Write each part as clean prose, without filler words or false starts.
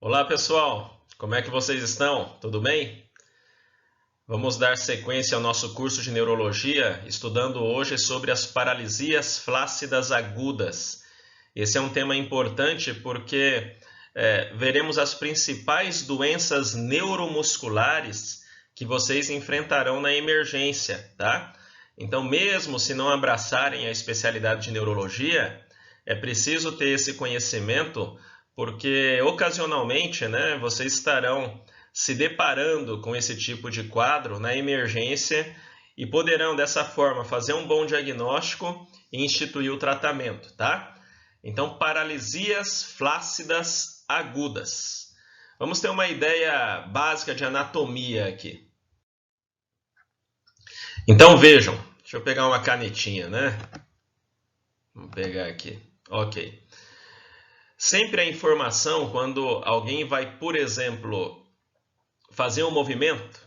Olá pessoal, como é que vocês estão? Tudo bem? Vamos dar sequência ao nosso curso de neurologia, estudando hoje sobre as paralisias flácidas agudas. Esse é um tema importante porque veremos as principais doenças neuromusculares que vocês enfrentarão na emergência, tá? Então, mesmo se não abraçarem a especialidade de neurologia, é preciso ter esse conhecimento porque ocasionalmente, né, vocês estarão se deparando com esse tipo de quadro na emergência e poderão dessa forma fazer um bom diagnóstico e instituir o tratamento, tá? Então, paralisias flácidas agudas. Vamos ter uma ideia básica de anatomia aqui. Então vejam, deixa eu pegar uma canetinha, né? Vamos pegar aqui. Ok. Sempre a informação, quando alguém vai, por exemplo, fazer um movimento,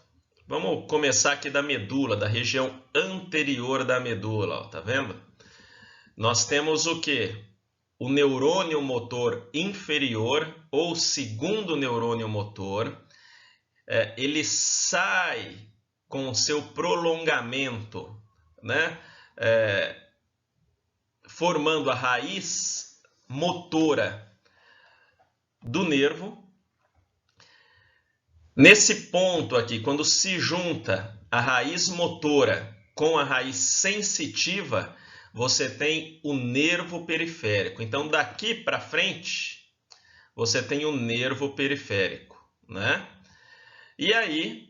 vamos começar aqui da medula, da região anterior da medula, ó, tá vendo? Nós temos o quê? O neurônio motor inferior, ou segundo neurônio motor, ele sai com o seu prolongamento, né? Formando a raiz motora do nervo. Nesse ponto aqui, quando se junta a raiz motora com a raiz sensitiva, você tem o nervo periférico. Então, daqui para frente, você tem o nervo periférico, né? E aí,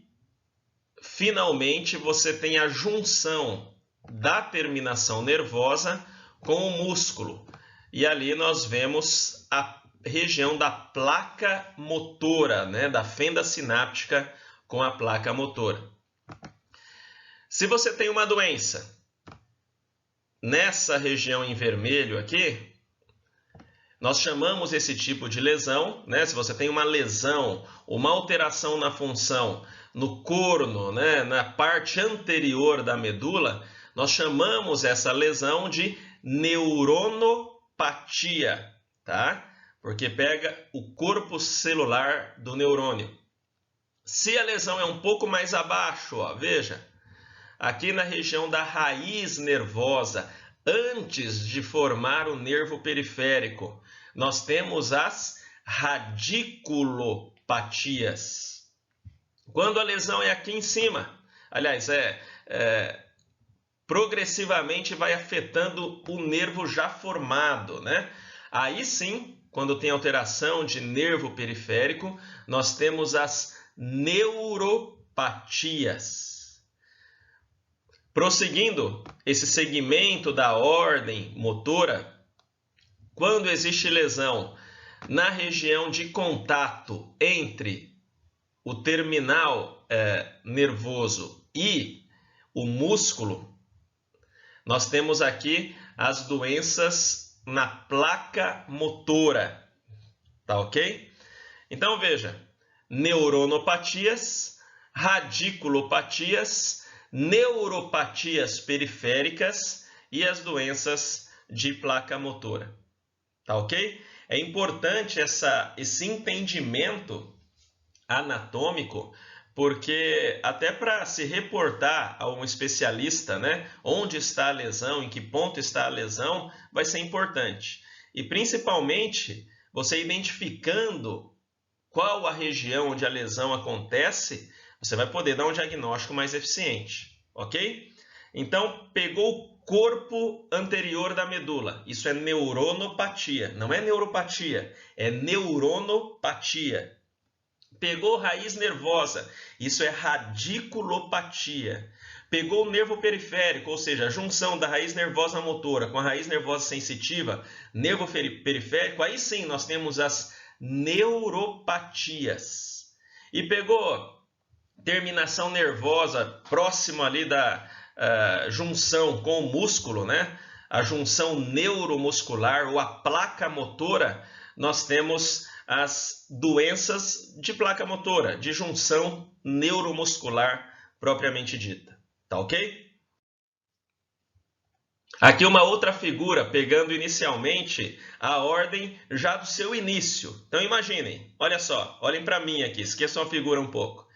finalmente, você tem a junção da terminação nervosa com o músculo. E ali nós vemos a região da placa motora, né, da fenda sináptica com a placa motora. Se você tem uma doença nessa região em vermelho aqui, nós chamamos esse tipo de lesão, né? Se você tem uma lesão, uma alteração na função no corno, né, na parte anterior da medula, nós chamamos essa lesão de neuronopatia, tá? Porque pega o corpo celular do neurônio. Se a lesão é um pouco mais abaixo, ó, veja, aqui na região da raiz nervosa, antes de formar o nervo periférico, nós temos as radiculopatias. Quando a lesão é aqui em cima, aliás, progressivamente vai afetando o nervo já formado, né? Aí sim, quando tem alteração de nervo periférico, nós temos as neuropatias. Prosseguindo esse segmento da ordem motora, quando existe lesão na região de contato entre o terminal nervoso e o músculo, nós temos aqui as doenças na placa motora, tá ok? Então veja, neuronopatias, radiculopatias, neuropatias periféricas e as doenças de placa motora, tá ok? É importante esse entendimento anatômico, porque até para se reportar a um especialista, né, onde está a lesão, em que ponto está a lesão, vai ser importante. E principalmente, você identificando qual a região onde a lesão acontece, você vai poder dar um diagnóstico mais eficiente, ok? Então, pegou o corpo anterior da medula, isso é neuronopatia, não é neuropatia, é neuronopatia. Pegou raiz nervosa, isso é radiculopatia. Pegou o nervo periférico, ou seja, a junção da raiz nervosa motora com a raiz nervosa sensitiva, nervo periférico, aí sim nós temos as neuropatias. E pegou terminação nervosa próximo ali da junção com o músculo, né? A junção neuromuscular ou a placa motora, nós temos as doenças de placa motora, de junção neuromuscular propriamente dita. Tá ok? Aqui uma outra figura, pegando inicialmente a ordem já do seu início. Então imaginem, olha só, olhem para mim aqui, esqueçam a figura um pouco.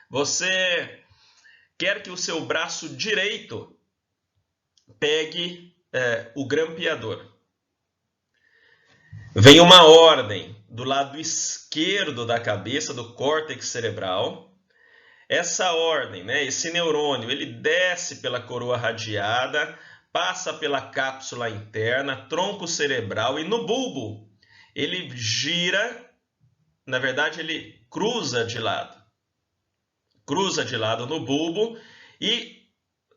Você quer que o seu braço direito pegue o grampeador. Vem uma ordem do lado esquerdo da cabeça, do córtex cerebral. Essa ordem, esse neurônio, ele desce pela coroa radiada, passa pela cápsula interna, tronco cerebral e no bulbo ele gira, na verdade ele cruza de lado no bulbo e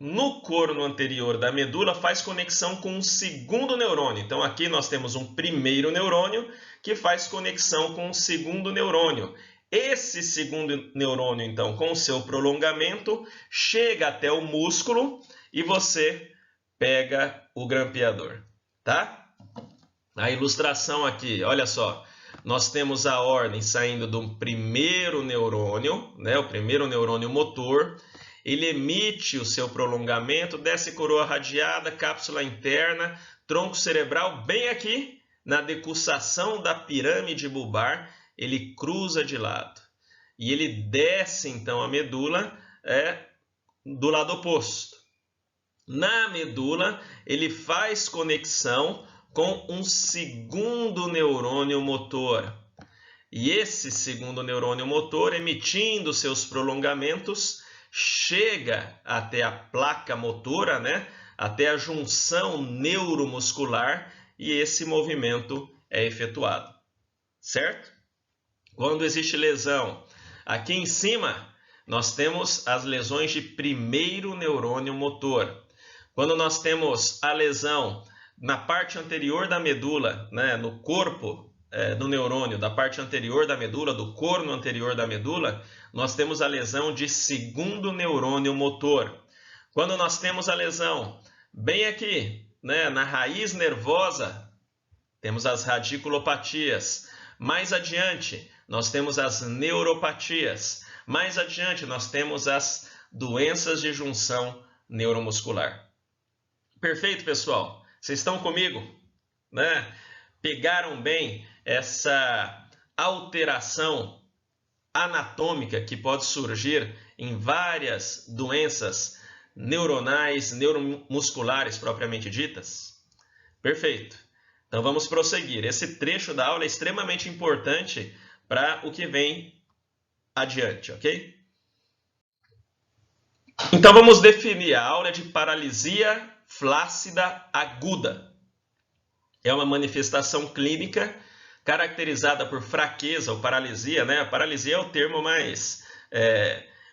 no corno anterior da medula faz conexão com um segundo neurônio. Então aqui nós temos um primeiro neurônio que faz conexão com um segundo neurônio. Esse segundo neurônio, então, com o seu prolongamento, chega até o músculo e você pega o grampeador, tá? A ilustração aqui, olha só, nós temos a ordem saindo do primeiro neurônio, o primeiro neurônio motor, ele emite o seu prolongamento, desce coroa radiada, cápsula interna, tronco cerebral, bem aqui na decussação da pirâmide bulbar, ele cruza de lado e ele desce então a medula do lado oposto. Na medula, ele faz conexão com um segundo neurônio motor. E esse segundo neurônio motor, emitindo seus prolongamentos, chega até a placa motora, até a junção neuromuscular, e esse movimento é efetuado, certo? Quando existe lesão, aqui em cima, nós temos as lesões de primeiro neurônio motor. Quando nós temos a lesão na parte anterior da medula, no corpo do neurônio, da parte anterior da medula, do corno anterior da medula, nós temos a lesão de segundo neurônio motor. Quando nós temos a lesão bem aqui, na raiz nervosa, temos as radiculopatias. Mais adiante, nós temos as neuropatias. Mais adiante, nós temos as doenças de junção neuromuscular. Perfeito, pessoal? Vocês estão comigo? Pegaram bem essa alteração anatômica que pode surgir em várias doenças neuronais, neuromusculares propriamente ditas? Perfeito. Então vamos prosseguir. Esse trecho da aula é extremamente importante para o que vem adiante, ok? Então vamos definir a aula de paralisia flácida aguda. É uma manifestação clínica caracterizada por fraqueza ou paralisia, A paralisia é o termo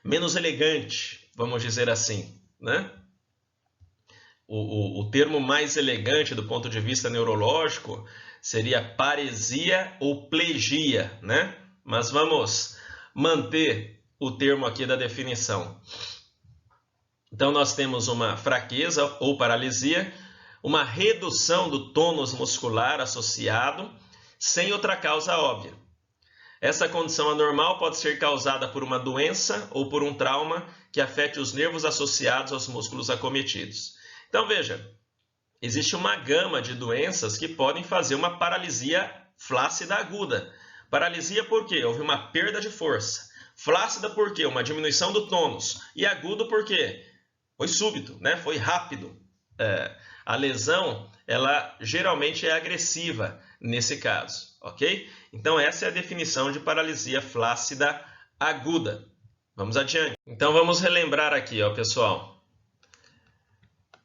menos elegante, vamos dizer assim, O termo mais elegante do ponto de vista neurológico seria paresia ou plegia, Mas vamos manter o termo aqui da definição. Então nós temos uma fraqueza ou paralisia, uma redução do tônus muscular associado, sem outra causa óbvia. Essa condição anormal pode ser causada por uma doença ou por um trauma que afete os nervos associados aos músculos acometidos. Então veja, existe uma gama de doenças que podem fazer uma paralisia flácida aguda. Paralisia por quê? Houve uma perda de força. Flácida por quê? Uma diminuição do tônus. E agudo por quê? Foi súbito, foi rápido. A lesão, ela geralmente é agressiva nesse caso, ok? Então essa é a definição de paralisia flácida aguda. Vamos adiante. Então vamos relembrar aqui, pessoal.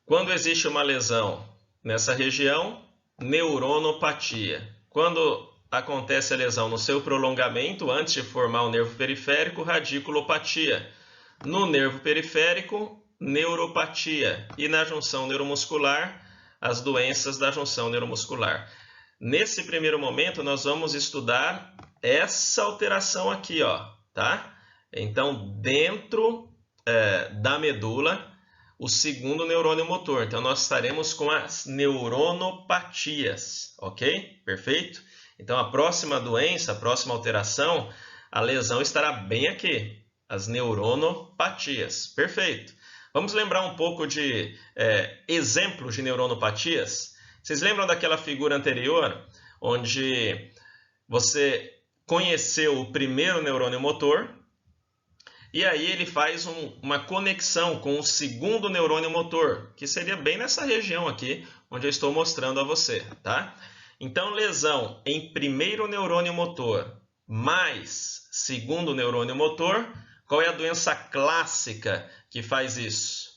Quando existe uma lesão nessa região, neuronopatia. Quando acontece a lesão no seu prolongamento, antes de formar o nervo periférico, radiculopatia. No nervo periférico, neuropatia. E na junção neuromuscular, as doenças da junção neuromuscular. Nesse primeiro momento, nós vamos estudar essa alteração aqui, tá? Então, dentro da medula, o segundo neurônio motor. Então, nós estaremos com as neuronopatias, ok? Perfeito? Então, a próxima doença, a próxima alteração, a lesão estará bem aqui, as neuronopatias. Perfeito. Vamos lembrar um pouco de exemplos de neuronopatias? Vocês lembram daquela figura anterior, onde você conheceu o primeiro neurônio motor, e aí ele faz uma conexão com o segundo neurônio motor, que seria bem nessa região aqui, onde eu estou mostrando a você, tá? Então, lesão em primeiro neurônio motor mais segundo neurônio motor, qual é a doença clássica que faz isso?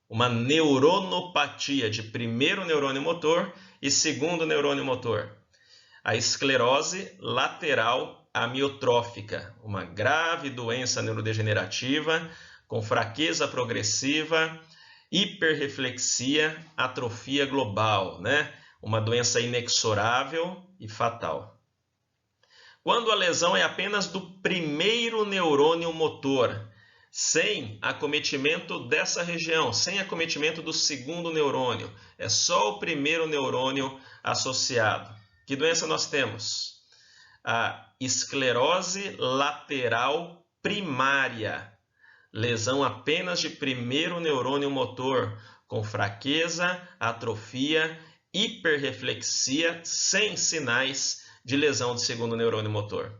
Uma neuronopatia de primeiro neurônio motor e segundo neurônio motor. A esclerose lateral amiotrófica, uma grave doença neurodegenerativa com fraqueza progressiva, hiperreflexia, atrofia global, né? Uma doença inexorável e fatal. Quando a lesão é apenas do primeiro neurônio motor, sem acometimento dessa região, sem acometimento do segundo neurônio, é só o primeiro neurônio associado. Que doença nós temos? A esclerose lateral primária, lesão apenas de primeiro neurônio motor, com fraqueza, atrofia, hiperreflexia, sem sinais de lesão de segundo neurônio motor.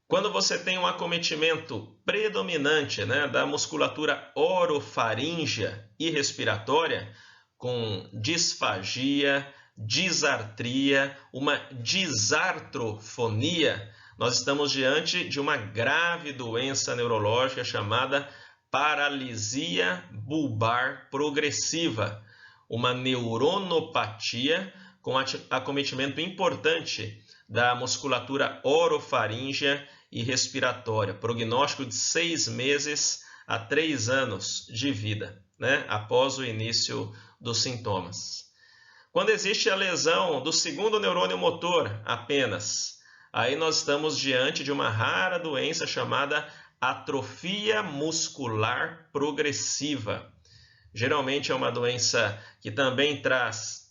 Quando você tem um acometimento predominante, né, da musculatura orofaríngea e respiratória, com disfagia, disartria, uma disartrofonia, nós estamos diante de uma grave doença neurológica chamada paralisia bulbar progressiva, uma neuronopatia com acometimento importante da musculatura orofaríngea e respiratória, prognóstico de 6 meses a 3 anos de vida, né, após o início dos sintomas. Quando existe a lesão do segundo neurônio motor apenas, aí nós estamos diante de uma rara doença chamada atrofia muscular progressiva. Geralmente é uma doença que também traz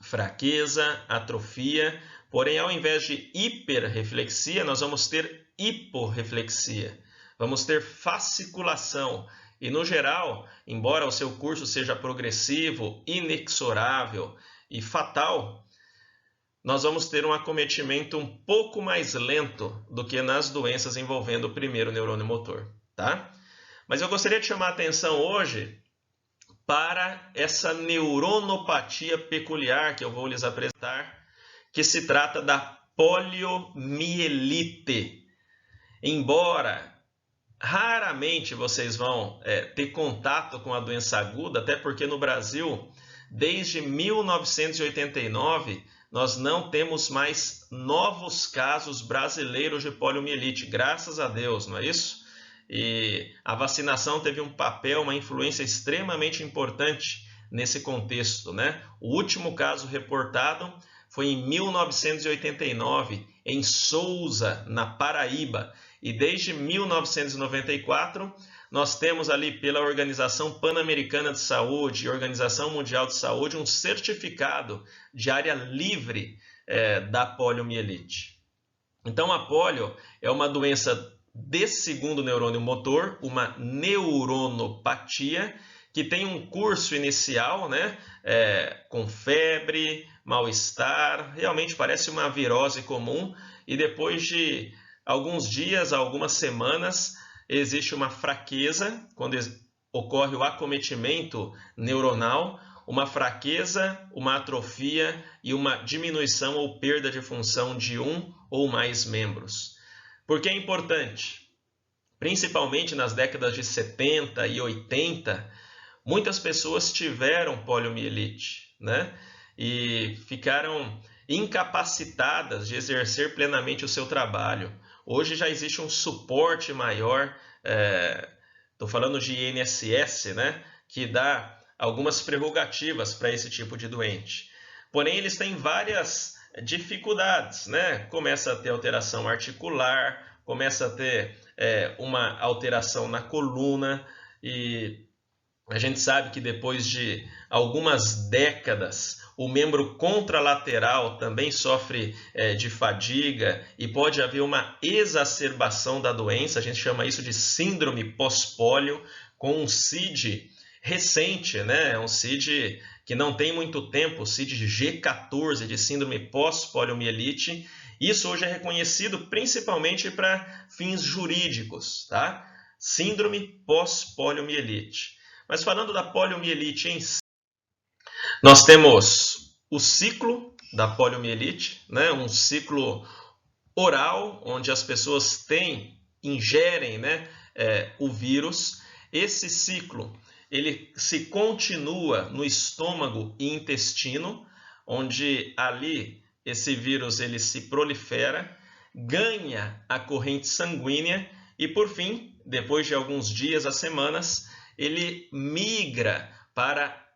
fraqueza, atrofia, porém ao invés de hiperreflexia, nós vamos ter hiporreflexia. Vamos ter fasciculação. E, no geral, embora o seu curso seja progressivo, inexorável e fatal, nós vamos ter um acometimento um pouco mais lento do que nas doenças envolvendo o primeiro neurônio motor, tá? Mas eu gostaria de chamar a atenção hoje para essa neuronopatia peculiar que eu vou lhes apresentar, que se trata da poliomielite. Embora raramente vocês vão ter contato com a doença aguda, até porque no Brasil, desde 1989, nós não temos mais novos casos brasileiros de poliomielite, graças a Deus, não é isso? E a vacinação teve um papel, uma influência extremamente importante nesse contexto, né? O último caso reportado foi em 1989, em Sousa, na Paraíba. E desde 1994, nós temos ali pela Organização Pan-Americana de Saúde e Organização Mundial de Saúde um certificado de área livre da poliomielite. Então, a polio é uma doença de segundo neurônio motor, uma neuronopatia, que tem um curso inicial, né, com febre, mal-estar, realmente parece uma virose comum, e depois de alguns dias, algumas semanas, existe uma fraqueza, quando ocorre o acometimento neuronal, uma fraqueza, uma atrofia e uma diminuição ou perda de função de um ou mais membros. Por que é importante? Principalmente nas décadas de 70 e 80, muitas pessoas tiveram poliomielite, né? E ficaram incapacitadas de exercer plenamente o seu trabalho. Hoje já existe um suporte maior, estou falando de INSS, né? Que dá algumas prerrogativas para esse tipo de doente. Porém, eles têm várias dificuldades, né? Começa a ter alteração articular, começa a ter uma alteração na coluna, e a gente sabe que depois de algumas décadas o membro contralateral também sofre de fadiga e pode haver uma exacerbação da doença. A gente chama isso de síndrome pós-pólio, com um CID recente, né? Um CID que não tem muito tempo, o CID G14 de síndrome pós-poliomielite. Isso hoje é reconhecido principalmente para fins jurídicos, tá? Síndrome pós-poliomielite. Mas falando da poliomielite em si, nós temos o ciclo da poliomielite, né? Um ciclo oral, onde as pessoas ingerem, né, o vírus. Esse ciclo ele se continua no estômago e intestino, onde ali esse vírus ele se prolifera, ganha a corrente sanguínea e, por fim, depois de alguns dias a semanas, ele migra para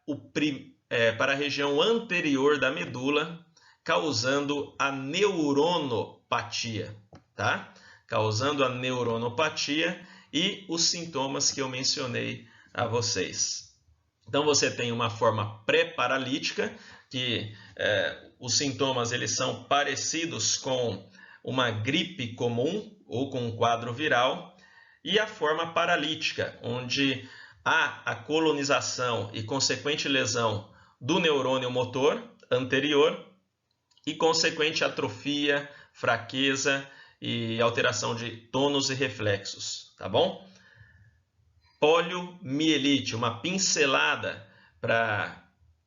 a região anterior da medula, causando a neuronopatia, tá? Causando a neuronopatia e os sintomas que eu mencionei a vocês. Então você tem uma forma pré-paralítica, que os sintomas eles são parecidos com uma gripe comum ou com um quadro viral, e a forma paralítica, onde há a colonização e consequente lesão do neurônio motor anterior e consequente atrofia, fraqueza e alteração de tônus e reflexos, tá bom? Poliomielite, uma pincelada para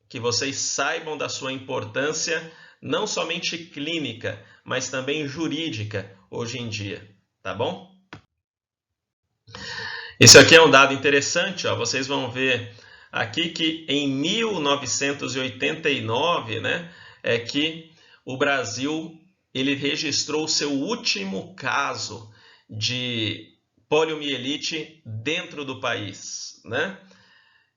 que vocês saibam da sua importância, não somente clínica, mas também jurídica hoje em dia, tá bom? Esse aqui é um dado interessante, ó. Vocês vão ver aqui que em 1989, né, é que o Brasil ele registrou o seu último caso de poliomielite dentro do país, né?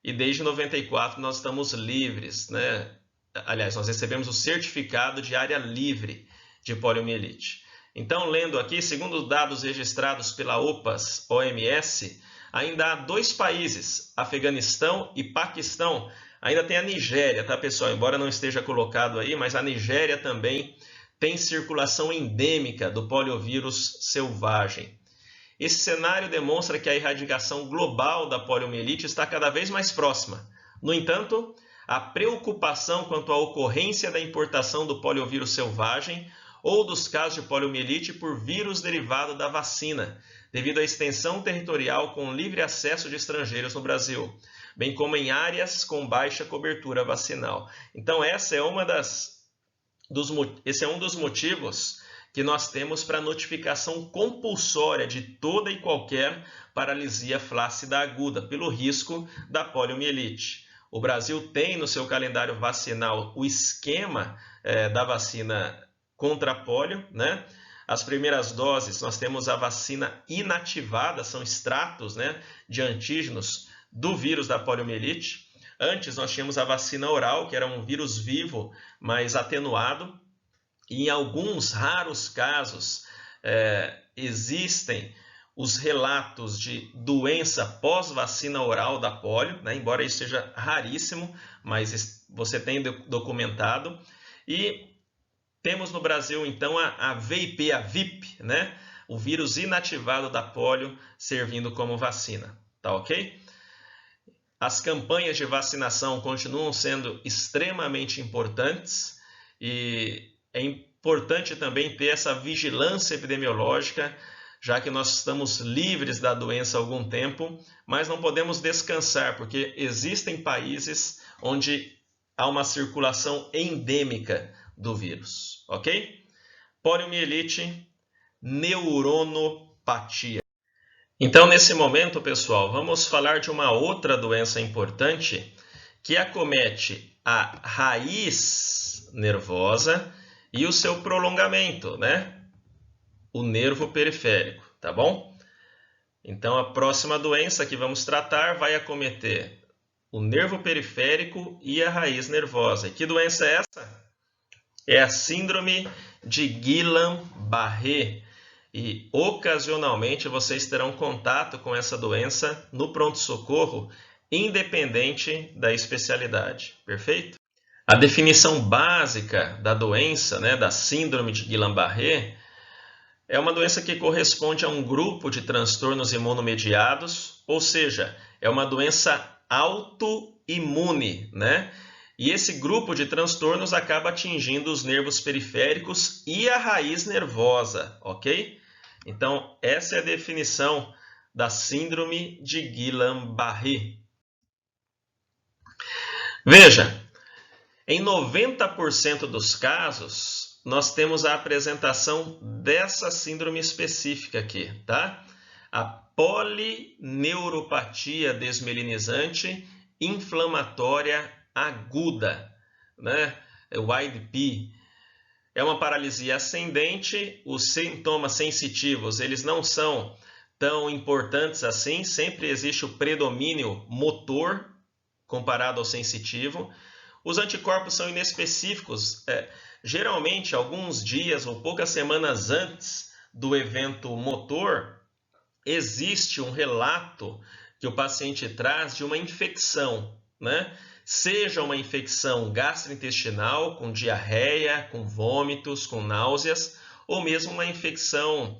E desde 94 nós estamos livres, né? Aliás, nós recebemos o certificado de área livre de poliomielite. Então, lendo aqui, segundo dados registrados pela OMS, ainda há 2 países, Afeganistão e Paquistão. Ainda tem a Nigéria, tá, pessoal? Embora não esteja colocado aí, mas a Nigéria também tem circulação endêmica do poliovírus selvagem. Esse cenário demonstra que a erradicação global da poliomielite está cada vez mais próxima. No entanto, a preocupação quanto à ocorrência da importação do poliovírus selvagem ou dos casos de poliomielite por vírus derivado da vacina, devido à extensão territorial com livre acesso de estrangeiros no Brasil, bem como em áreas com baixa cobertura vacinal. Então, esse é um dos motivos que nós temos para notificação compulsória de toda e qualquer paralisia flácida aguda, pelo risco da poliomielite. O Brasil tem no seu calendário vacinal o esquema da vacina contra a polio, né? As primeiras doses, nós temos a vacina inativada, são extratos, né, de antígenos do vírus da poliomielite. Antes nós tínhamos a vacina oral, que era um vírus vivo, mas atenuado. E em alguns raros casos existem os relatos de doença pós-vacina oral da polio, né? Embora isso seja raríssimo, mas você tem documentado. E temos no Brasil, então, a VIP, né? O vírus inativado da polio servindo como vacina, tá ok? As campanhas de vacinação continuam sendo extremamente importantes e é importante também ter essa vigilância epidemiológica, já que nós estamos livres da doença há algum tempo, mas não podemos descansar, porque existem países onde há uma circulação endêmica do vírus, ok? Poliomielite, neuronopatia. Então, nesse momento, pessoal, vamos falar de uma outra doença importante que acomete a raiz nervosa e o seu prolongamento, né? O nervo periférico, tá bom? Então, a próxima doença que vamos tratar vai acometer o nervo periférico e a raiz nervosa. E que doença é essa? É a síndrome de Guillain-Barré. E, ocasionalmente, vocês terão contato com essa doença no pronto-socorro, independente da especialidade. Perfeito? A definição básica da doença, né, da síndrome de Guillain-Barré, é uma doença que corresponde a um grupo de transtornos imunomediados, ou seja, é uma doença autoimune, né? E esse grupo de transtornos acaba atingindo os nervos periféricos e a raiz nervosa, ok? Então, essa é a definição da síndrome de Guillain-Barré. Veja, em 90% dos casos, nós temos a apresentação dessa síndrome específica aqui, tá? A polineuropatia desmielinizante inflamatória aguda, né? O IDP. É uma paralisia ascendente, os sintomas sensitivos, eles não são tão importantes assim, sempre existe o predomínio motor comparado ao sensitivo. Os anticorpos são inespecíficos, geralmente alguns dias ou poucas semanas antes do evento motor, existe um relato que o paciente traz de uma infecção, né? Seja uma infecção gastrointestinal, com diarreia, com vômitos, com náuseas, ou mesmo uma infecção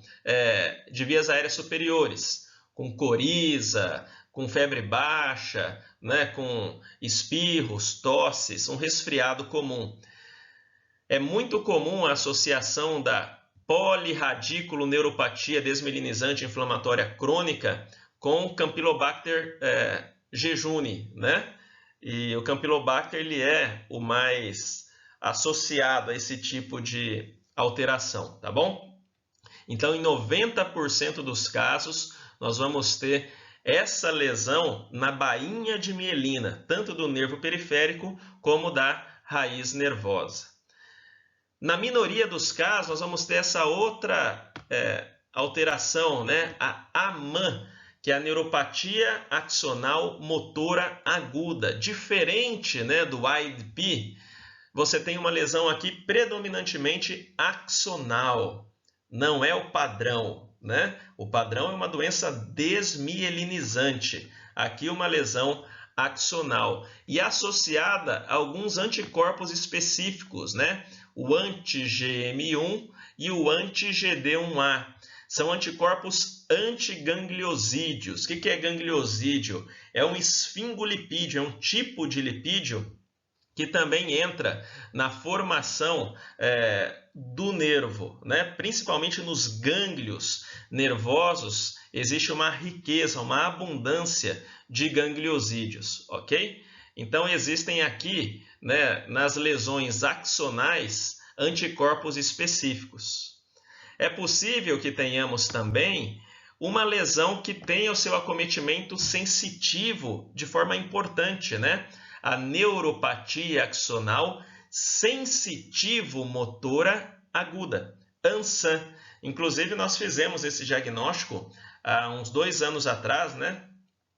de vias aéreas superiores, com coriza, com febre baixa, né, com espirros, tosses, um resfriado comum. É muito comum a associação da polirradiculoneuropatia desmielinizante inflamatória crônica com Campylobacter jejuni, né? E o Campylobacter ele é o mais associado a esse tipo de alteração, tá bom? Então, em 90% dos casos, nós vamos ter essa lesão na bainha de mielina, tanto do nervo periférico como da raiz nervosa. Na minoria dos casos, nós vamos ter essa outra alteração, né? A AMAN, que é a neuropatia axonal motora aguda. Diferente, né, do IDP, você tem uma lesão aqui predominantemente axonal. Não é o padrão, né? O padrão é uma doença desmielinizante. Aqui uma lesão axonal e associada a alguns anticorpos específicos, né? O anti-GM1 e o anti-GD1A. São anticorpos antigangliosídeos. O que é gangliosídeo? É um esfingolipídio, é um tipo de lipídio que também entra na formação do nervo, né? Principalmente nos gânglios nervosos, existe uma riqueza, uma abundância de gangliosídeos, ok? Então, existem aqui, né, nas lesões axonais, anticorpos específicos. É possível que tenhamos também uma lesão que tenha o seu acometimento sensitivo de forma importante, né? A neuropatia axonal sensitivo-motora aguda, ANSAM. Inclusive, nós fizemos esse diagnóstico há uns 2 anos atrás, né?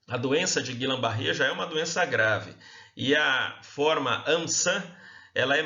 A doença de Guillain-Barré já é uma doença grave. E a forma ANSAM, ela é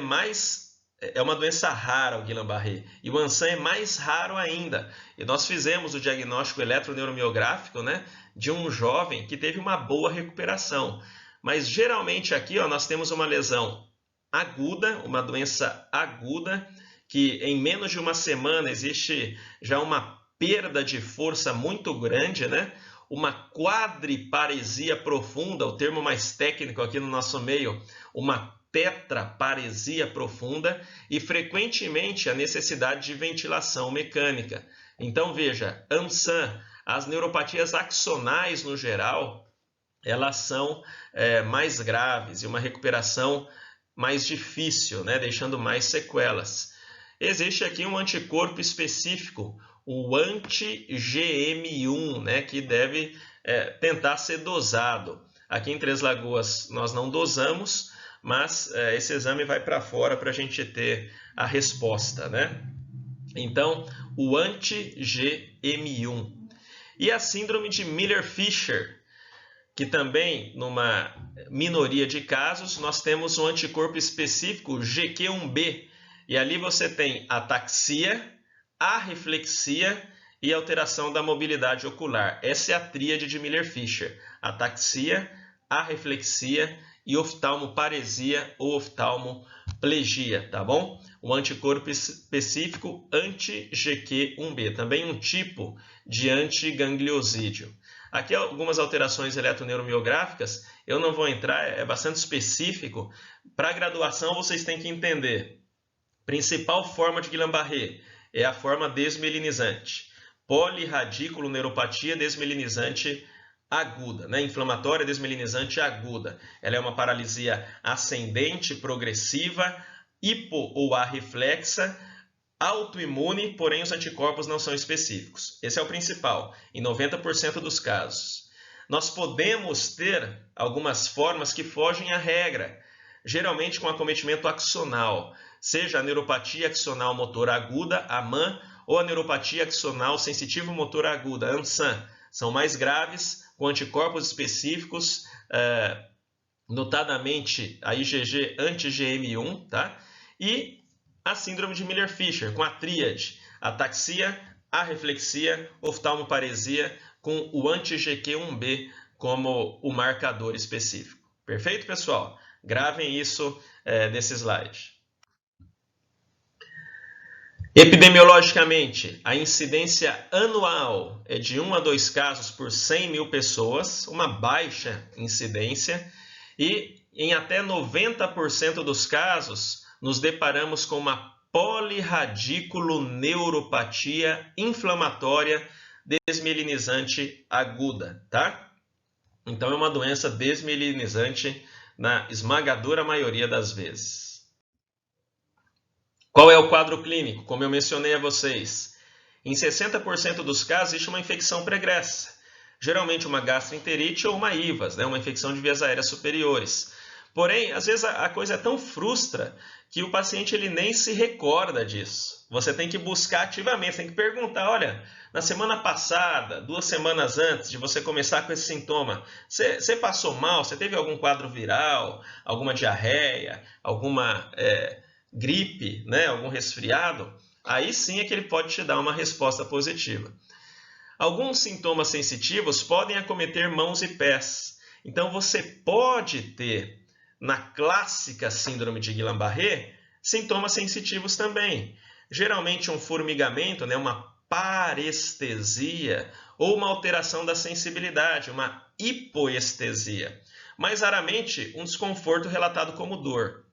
uma doença rara, o Guillain-Barré. E o ANSAM é mais raro ainda. E nós fizemos o diagnóstico eletroneuromiográfico, né, de um jovem que teve uma boa recuperação. Mas geralmente aqui, ó, nós temos uma lesão aguda, uma doença aguda, que em menos de uma semana existe já uma perda de força muito grande, né? Uma quadriparesia profunda, o termo mais técnico aqui no nosso meio, uma tetraparesia profunda e frequentemente a necessidade de ventilação mecânica. Então veja, ANSAM, as neuropatias axonais no geral, elas são mais graves e uma recuperação mais difícil, né? Deixando mais sequelas. Existe aqui um anticorpo específico, o anti-GM1, né? Que deve tentar ser dosado. Aqui em Três Lagoas nós não dosamos, mas esse exame vai para fora para a gente ter a resposta, né? Então, o anti-GM1. E a síndrome de Miller-Fisher, que também, numa minoria de casos, nós temos um anticorpo específico, GQ1B, e ali você tem ataxia, arreflexia e alteração da mobilidade ocular. Essa é a tríade de Miller-Fisher: ataxia, arreflexia e oftalmoparesia ou oftalmoplegia, tá bom? O anticorpo específico anti-GQ1B, também um tipo de antigangliosídeo. Aqui algumas alterações eletroneuromiográficas, eu não vou entrar, é bastante específico. Para a graduação, vocês têm que entender. Principal forma de Guillain-Barré é a forma desmielinizante. Polirradículo neuropatia desmielinizante aguda, né? Inflamatória desmielinizante aguda. Ela é uma paralisia ascendente progressiva, hipo ou arreflexa, autoimune, porém os anticorpos não são específicos. Esse é o principal, em 90% dos casos. Nós podemos ter algumas formas que fogem à regra, geralmente com acometimento axonal, seja a neuropatia axonal motora aguda, AMAN, ou a neuropatia axonal sensitivo-motora aguda, ANSAN. São mais graves, com anticorpos específicos, notadamente a IgG anti-GM1, tá? E a síndrome de Miller-Fisher, com a tríade, ataxia, arreflexia, oftalmoparesia, com o anti-GQ1B como o marcador específico. Perfeito, pessoal? Gravem isso desse slide. Epidemiologicamente, a incidência anual é de 1 a 2 casos por 100 mil pessoas, uma baixa incidência, e em até 90% dos casos, nos deparamos com uma polirradículo-neuropatia inflamatória desmielinizante aguda, tá? Então, é uma doença desmielinizante na esmagadora maioria das vezes. Qual é o quadro clínico? Como eu mencionei a vocês, em 60% dos casos existe uma infecção pregressa, geralmente uma gastroenterite ou uma IVAS, né? Uma infecção de vias aéreas superiores. Porém, às vezes a coisa é tão frustra que o paciente ele nem se recorda disso. Você tem que buscar ativamente, tem que perguntar, olha, na semana passada, 2 semanas antes de você começar com esse sintoma, você passou mal? Você teve algum quadro viral, alguma diarreia, alguma gripe, né, algum resfriado? Aí sim é que ele pode te dar uma resposta positiva. Alguns sintomas sensitivos podem acometer mãos e pés. Então você pode ter, na clássica síndrome de Guillain-Barré, sintomas sensitivos também. Geralmente um formigamento, né, uma parestesia ou uma alteração da sensibilidade, uma hipoestesia. Mais raramente um desconforto relatado como dor.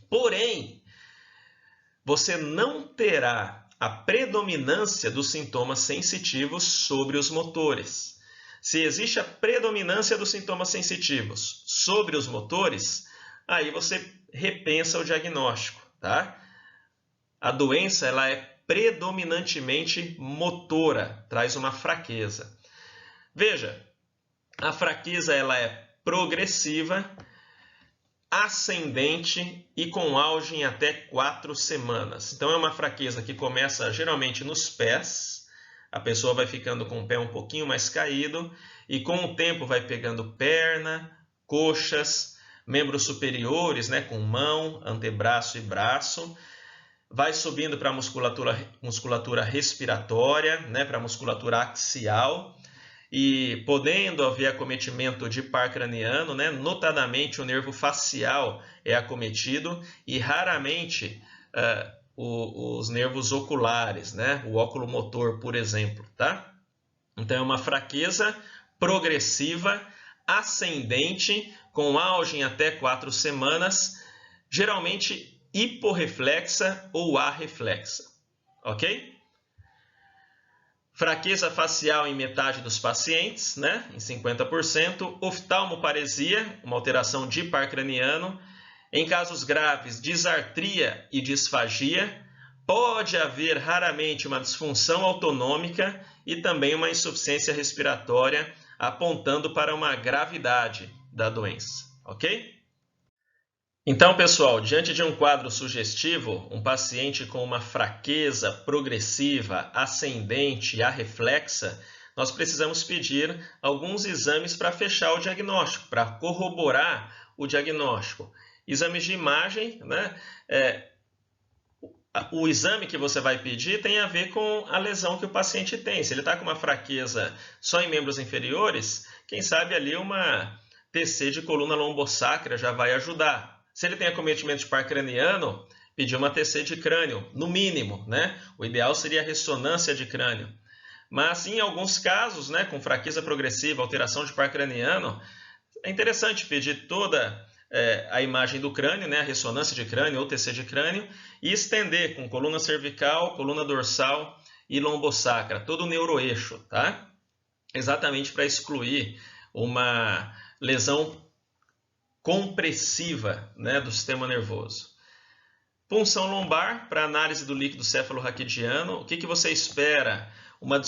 Porém, você não terá a predominância dos sintomas sensitivos sobre os motores. Se existe a predominância dos sintomas sensitivos sobre os motores, aí você repensa o diagnóstico, tá? A doença ela é predominantemente motora, traz uma fraqueza. Veja, a fraqueza ela é progressiva, ascendente e com auge em até 4 semanas. Então é uma fraqueza que começa geralmente nos pés, a pessoa vai ficando com o pé um pouquinho mais caído e com o tempo vai pegando perna, coxas, membros superiores, né, com mão, antebraço e braço, vai subindo para a musculatura respiratória, né, para a musculatura axial, e podendo haver acometimento de par craniano, né? Notadamente o nervo facial é acometido e raramente os nervos oculares, né? O oculomotor, por exemplo, tá? Então é uma fraqueza progressiva, ascendente, com auge em até 4 semanas, geralmente hiporreflexa ou arreflexa, ok? Fraqueza facial em metade dos pacientes, né? Em 50%. Oftalmoparesia, uma alteração de par craniano. Em casos graves, disartria e disfagia. Pode haver raramente uma disfunção autonômica e também uma insuficiência respiratória, apontando para uma gravidade da doença, ok? Então, pessoal, diante de um quadro sugestivo, um paciente com uma fraqueza progressiva, ascendente e arreflexa, nós precisamos pedir alguns exames para fechar o diagnóstico, para corroborar o diagnóstico. Exames de imagem, né? O exame que você vai pedir tem a ver com a lesão que o paciente tem. Se ele está com uma fraqueza só em membros inferiores, quem sabe ali uma TC de coluna lombosacra já vai ajudar. Se ele tem acometimento de par craniano, pedir uma TC de crânio, no mínimo, né? O ideal seria a ressonância de crânio. Mas em alguns casos, né, com fraqueza progressiva, alteração de par craniano, é interessante pedir toda a imagem do crânio, né, a ressonância de crânio ou TC de crânio, e estender com coluna cervical, coluna dorsal e lombosacra, todo o neuroeixo, tá? Exatamente para excluir uma lesão compressiva, né, do sistema nervoso. Punção lombar, para análise do líquido cefalorraquidiano, o que você espera? Uma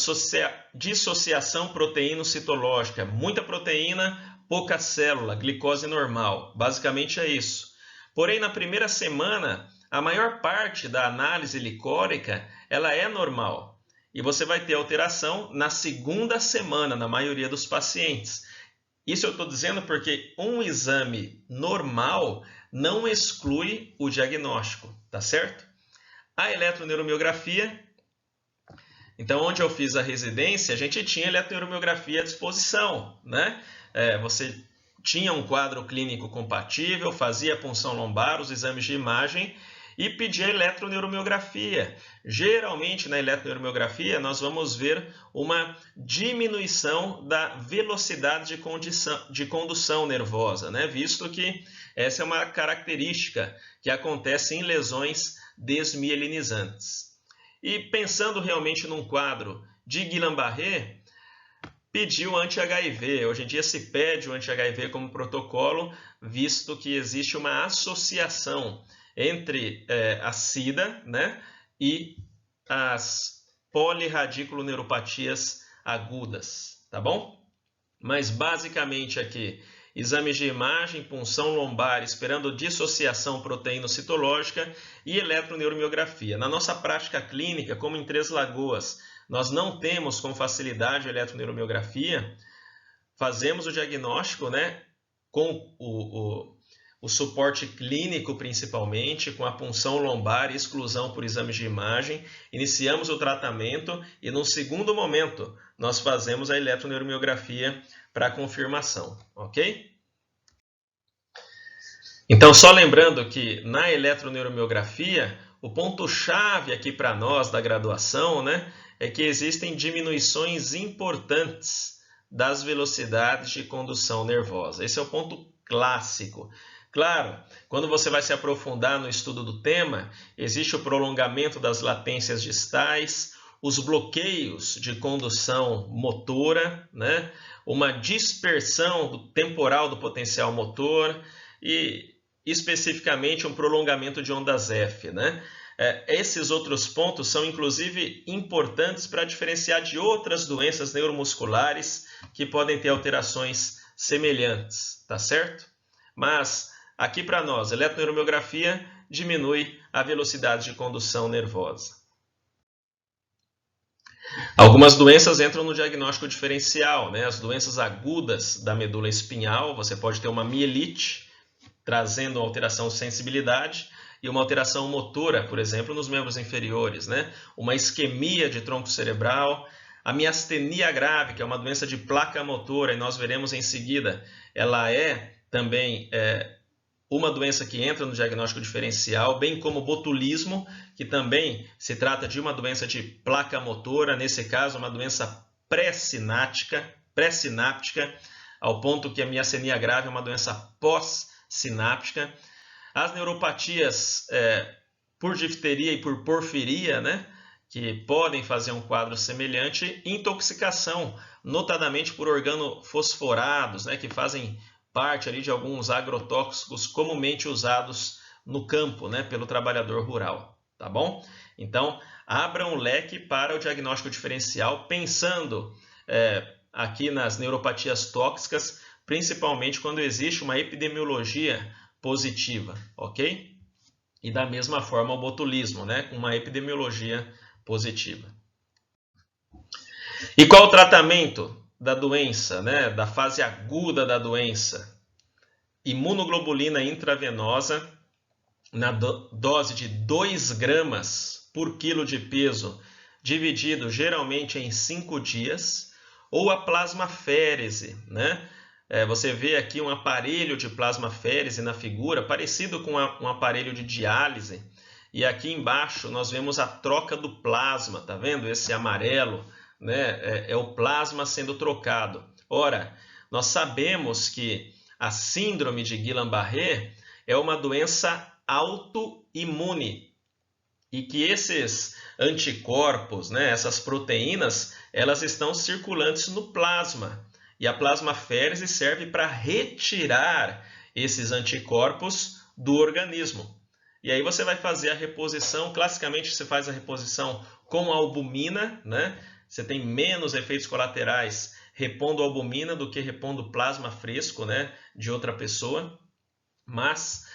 dissociação proteíno-citológica, muita proteína, pouca célula, glicose normal, basicamente é isso. Porém, na primeira semana, a maior parte da análise licórica, ela é normal. E você vai ter alteração na segunda semana, na maioria dos pacientes. Isso eu estou dizendo porque um exame normal não exclui o diagnóstico, tá certo? A eletroneuromiografia, então onde eu fiz a residência, a gente tinha eletroneuromiografia à disposição, né? Você tinha um quadro clínico compatível, fazia a punção lombar, os exames de imagem e pedia eletroneuromiografia. Geralmente na eletroneuromiografia nós vamos ver uma diminuição da velocidade de condução nervosa, né? Visto que essa é uma característica que acontece em lesões desmielinizantes. E pensando realmente num quadro de Guillain-Barré, pediu anti-HIV. Hoje em dia se pede o anti-HIV como protocolo, visto que existe uma associação entre a SIDA, né, e as polirradiculoneuropatias agudas, tá bom? Mas basicamente aqui, exames de imagem, punção lombar, esperando dissociação proteíno-citológica e eletroneuromiografia. Na nossa prática clínica, como em Três Lagoas, nós não temos com facilidade a eletroneuromiografia, fazemos o diagnóstico, né, com o suporte clínico principalmente, com a punção lombar e exclusão por exames de imagem, iniciamos o tratamento e no segundo momento nós fazemos a eletroneuromiografia para confirmação, ok? Então, só lembrando que na eletroneuromiografia, o ponto-chave aqui para nós da graduação, né, é que existem diminuições importantes das velocidades de condução nervosa. Esse é o ponto clássico. Claro, quando você vai se aprofundar no estudo do tema, existe o prolongamento das latências distais, os bloqueios de condução motora, né? Uma dispersão temporal do potencial motor e, especificamente, um prolongamento de ondas F, né? Esses outros pontos são, inclusive, importantes para diferenciar de outras doenças neuromusculares que podem ter alterações semelhantes, tá certo? Mas aqui para nós, a eletroneuromiografia diminui a velocidade de condução nervosa. Algumas doenças entram no diagnóstico diferencial, né? As doenças agudas da medula espinhal, você pode ter uma mielite, trazendo uma alteração de sensibilidade, e uma alteração motora, por exemplo, nos membros inferiores, né? Uma isquemia de tronco cerebral, a miastenia grave, que é uma doença de placa motora, e nós veremos em seguida, ela é também uma doença que entra no diagnóstico diferencial, bem como o botulismo, que também se trata de uma doença de placa motora, nesse caso uma doença pré-sináptica, ao ponto que a miastenia grave é uma doença pós-sináptica. As neuropatias por difteria e por porfiria, né, que podem fazer um quadro semelhante, intoxicação, notadamente por organofosforados, né, que fazem parte ali de alguns agrotóxicos comumente usados no campo, né, pelo trabalhador rural, tá bom? Então, abra um leque para o diagnóstico diferencial, pensando aqui nas neuropatias tóxicas, principalmente quando existe uma epidemiologia positiva, ok? E da mesma forma o botulismo, né, com uma epidemiologia positiva. E qual o tratamento da doença, né, da fase aguda da doença? Imunoglobulina intravenosa na dose de 2 gramas por quilo de peso, dividido geralmente em 5 dias, ou a plasmaférese, né? Você vê aqui um aparelho de plasmaférese na figura, parecido com um aparelho de diálise, e aqui embaixo nós vemos a troca do plasma, tá vendo? Esse amarelo né, é o plasma sendo trocado. Ora, nós sabemos que a síndrome de Guillain-Barré é uma doença autoimune e que esses anticorpos, né, essas proteínas, elas estão circulantes no plasma. E a plasmaférese serve para retirar esses anticorpos do organismo. E aí você vai fazer a reposição, classicamente você faz a reposição com albumina, né? Você tem menos efeitos colaterais repondo albumina do que repondo plasma fresco, né, de outra pessoa. Mas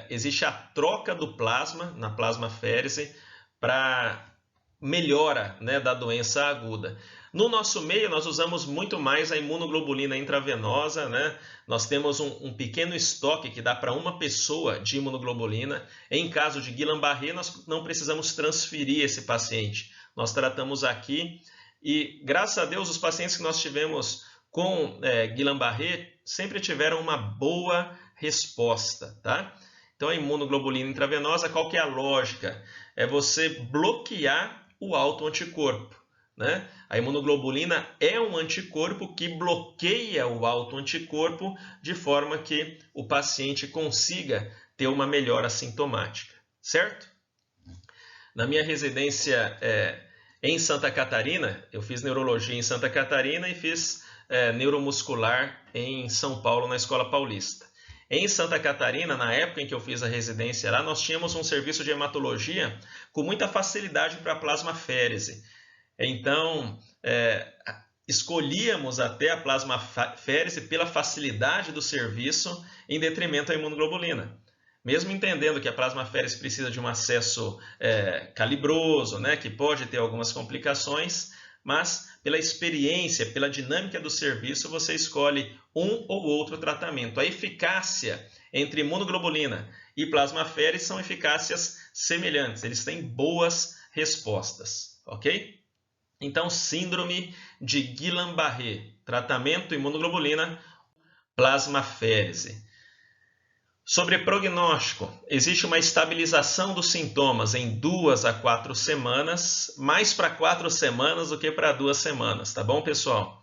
existe a troca do plasma na plasmaférese para melhora, né, da doença aguda. No nosso meio, nós usamos muito mais a imunoglobulina intravenosa, né? Nós temos um pequeno estoque que dá para uma pessoa de imunoglobulina. Em caso de Guillain-Barré, nós não precisamos transferir esse paciente. Nós tratamos aqui e, graças a Deus, os pacientes que nós tivemos com Guillain-Barré sempre tiveram uma boa resposta, tá? Então, a imunoglobulina intravenosa, qual que é a lógica? É você bloquear o autoanticorpo, né? A imunoglobulina é um anticorpo que bloqueia o autoanticorpo de forma que o paciente consiga ter uma melhora sintomática, certo? Na minha residência em Santa Catarina, eu fiz neurologia em Santa Catarina e fiz neuromuscular em São Paulo, na Escola Paulista. Em Santa Catarina, na época em que eu fiz a residência lá, nós tínhamos um serviço de hematologia com muita facilidade para plasmaférese. Então, escolhíamos até a plasmaférese pela facilidade do serviço em detrimento da imunoglobulina. Mesmo entendendo que a plasmaférese precisa de um acesso calibroso, né, que pode ter algumas complicações, mas pela experiência, pela dinâmica do serviço, você escolhe um ou outro tratamento. A eficácia entre imunoglobulina e plasmaférese são eficácias semelhantes, eles têm boas respostas, ok? Então, síndrome de Guillain-Barré, tratamento imunoglobulina, plasmaférese. Sobre prognóstico, existe uma estabilização dos sintomas em 2 a 4 semanas, mais para 4 semanas do que para 2 semanas, tá bom, pessoal?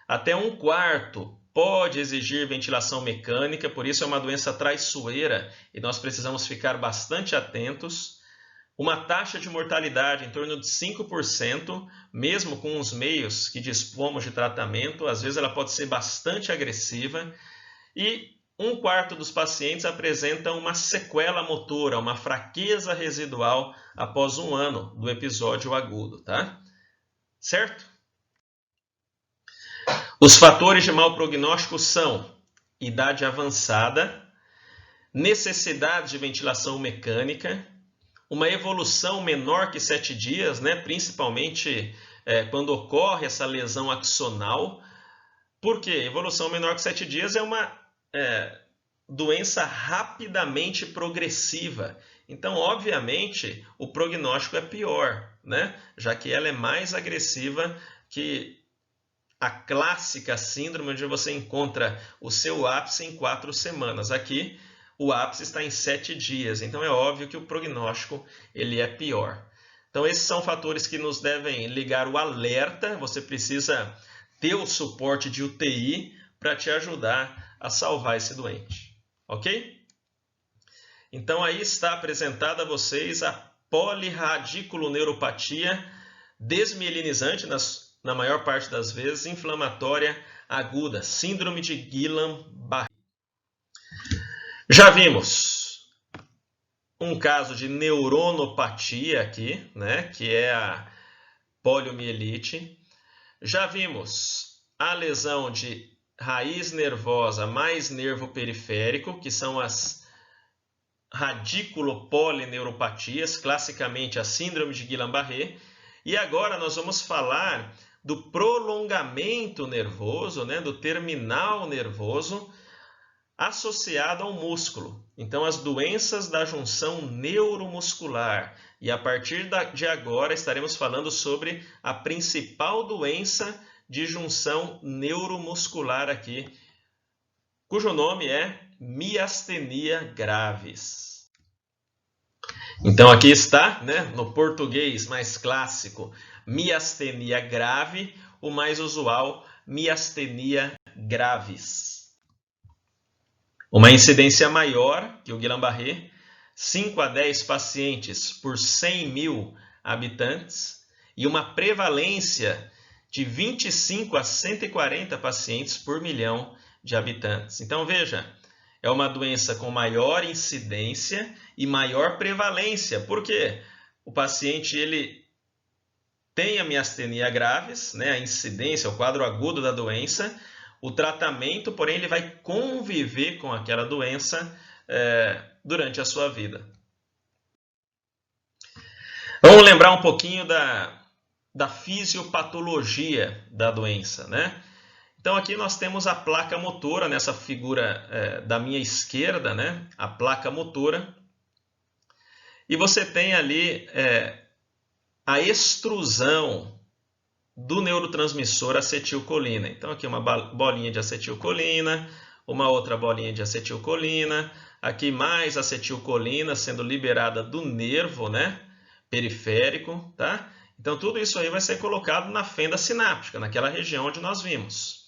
Até 1/4 pode exigir ventilação mecânica, por isso é uma doença traiçoeira e nós precisamos ficar bastante atentos. Uma taxa de mortalidade em torno de 5%, mesmo com os meios que dispomos de tratamento, às vezes ela pode ser bastante agressiva e 1/4 dos pacientes apresentam uma sequela motora, uma fraqueza residual após 1 ano do episódio agudo, tá? Certo? Os fatores de mau prognóstico são idade avançada, necessidade de ventilação mecânica, uma evolução menor que 7 dias, né? Principalmente quando ocorre essa lesão axonal. Por quê? Evolução menor que 7 dias é uma doença rapidamente progressiva. Então, obviamente, o prognóstico é pior, né? Já que ela é mais agressiva que a clássica síndrome onde você encontra o seu ápice em 4 semanas. Aqui, o ápice está em 7 dias. Então, é óbvio que o prognóstico ele é pior. Então, esses são fatores que nos devem ligar o alerta. Você precisa ter o suporte de UTI para te ajudar a salvar esse doente, ok? Então aí está apresentada a vocês a polirradiculoneuropatia desmielinizante, na maior parte das vezes, inflamatória aguda, síndrome de Guillain-Barré. Já vimos um caso de neuronopatia aqui, né, que é a poliomielite. Já vimos a lesão de raiz nervosa mais nervo periférico, que são as radiculopolineuropatias, classicamente a síndrome de Guillain-Barré. E agora nós vamos falar do prolongamento nervoso, né, do terminal nervoso associado ao músculo. Então, as doenças da junção neuromuscular. E a partir de agora estaremos falando sobre a principal doença de junção neuromuscular aqui, cujo nome é miastenia gravis. Então aqui está, né, no português mais clássico, miastenia grave, o mais usual, miastenia gravis. Uma incidência maior que o Guillain-Barré, 5 a 10 pacientes por 100 mil habitantes e uma prevalência de 25 a 140 pacientes por milhão de habitantes. Então, veja, é uma doença com maior incidência e maior prevalência. Por quê? O paciente ele tem a miastenia gravis, né, a incidência, o quadro agudo da doença, o tratamento, porém, ele vai conviver com aquela doença durante a sua vida. Vamos lembrar um pouquinho da fisiopatologia da doença, né? Então, aqui nós temos a placa motora, nessa figura da minha esquerda, né? A placa motora. E você tem ali a extrusão do neurotransmissor acetilcolina. Então, aqui uma bolinha de acetilcolina, uma outra bolinha de acetilcolina, aqui mais acetilcolina sendo liberada do nervo, né? Periférico, tá? Então, tudo isso aí vai ser colocado na fenda sináptica, naquela região onde nós vimos.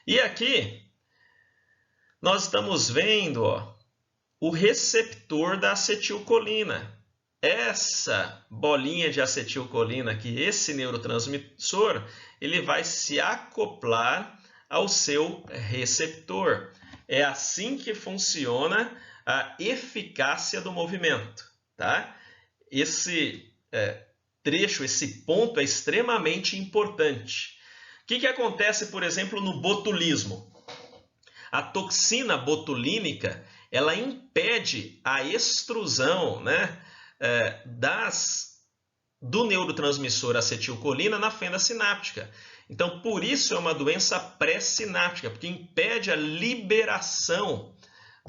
E aqui, nós estamos vendo o receptor da acetilcolina. Essa bolinha de acetilcolina aqui, esse neurotransmissor, ele vai se acoplar ao seu receptor. É assim que funciona a eficácia do movimento, tá? Esse trecho, esse ponto é extremamente importante. O que acontece, por exemplo, no botulismo? A toxina botulínica, ela impede a extrusão, né, do neurotransmissor acetilcolina na fenda sináptica. Então, por isso é uma doença pré-sináptica, porque impede a liberação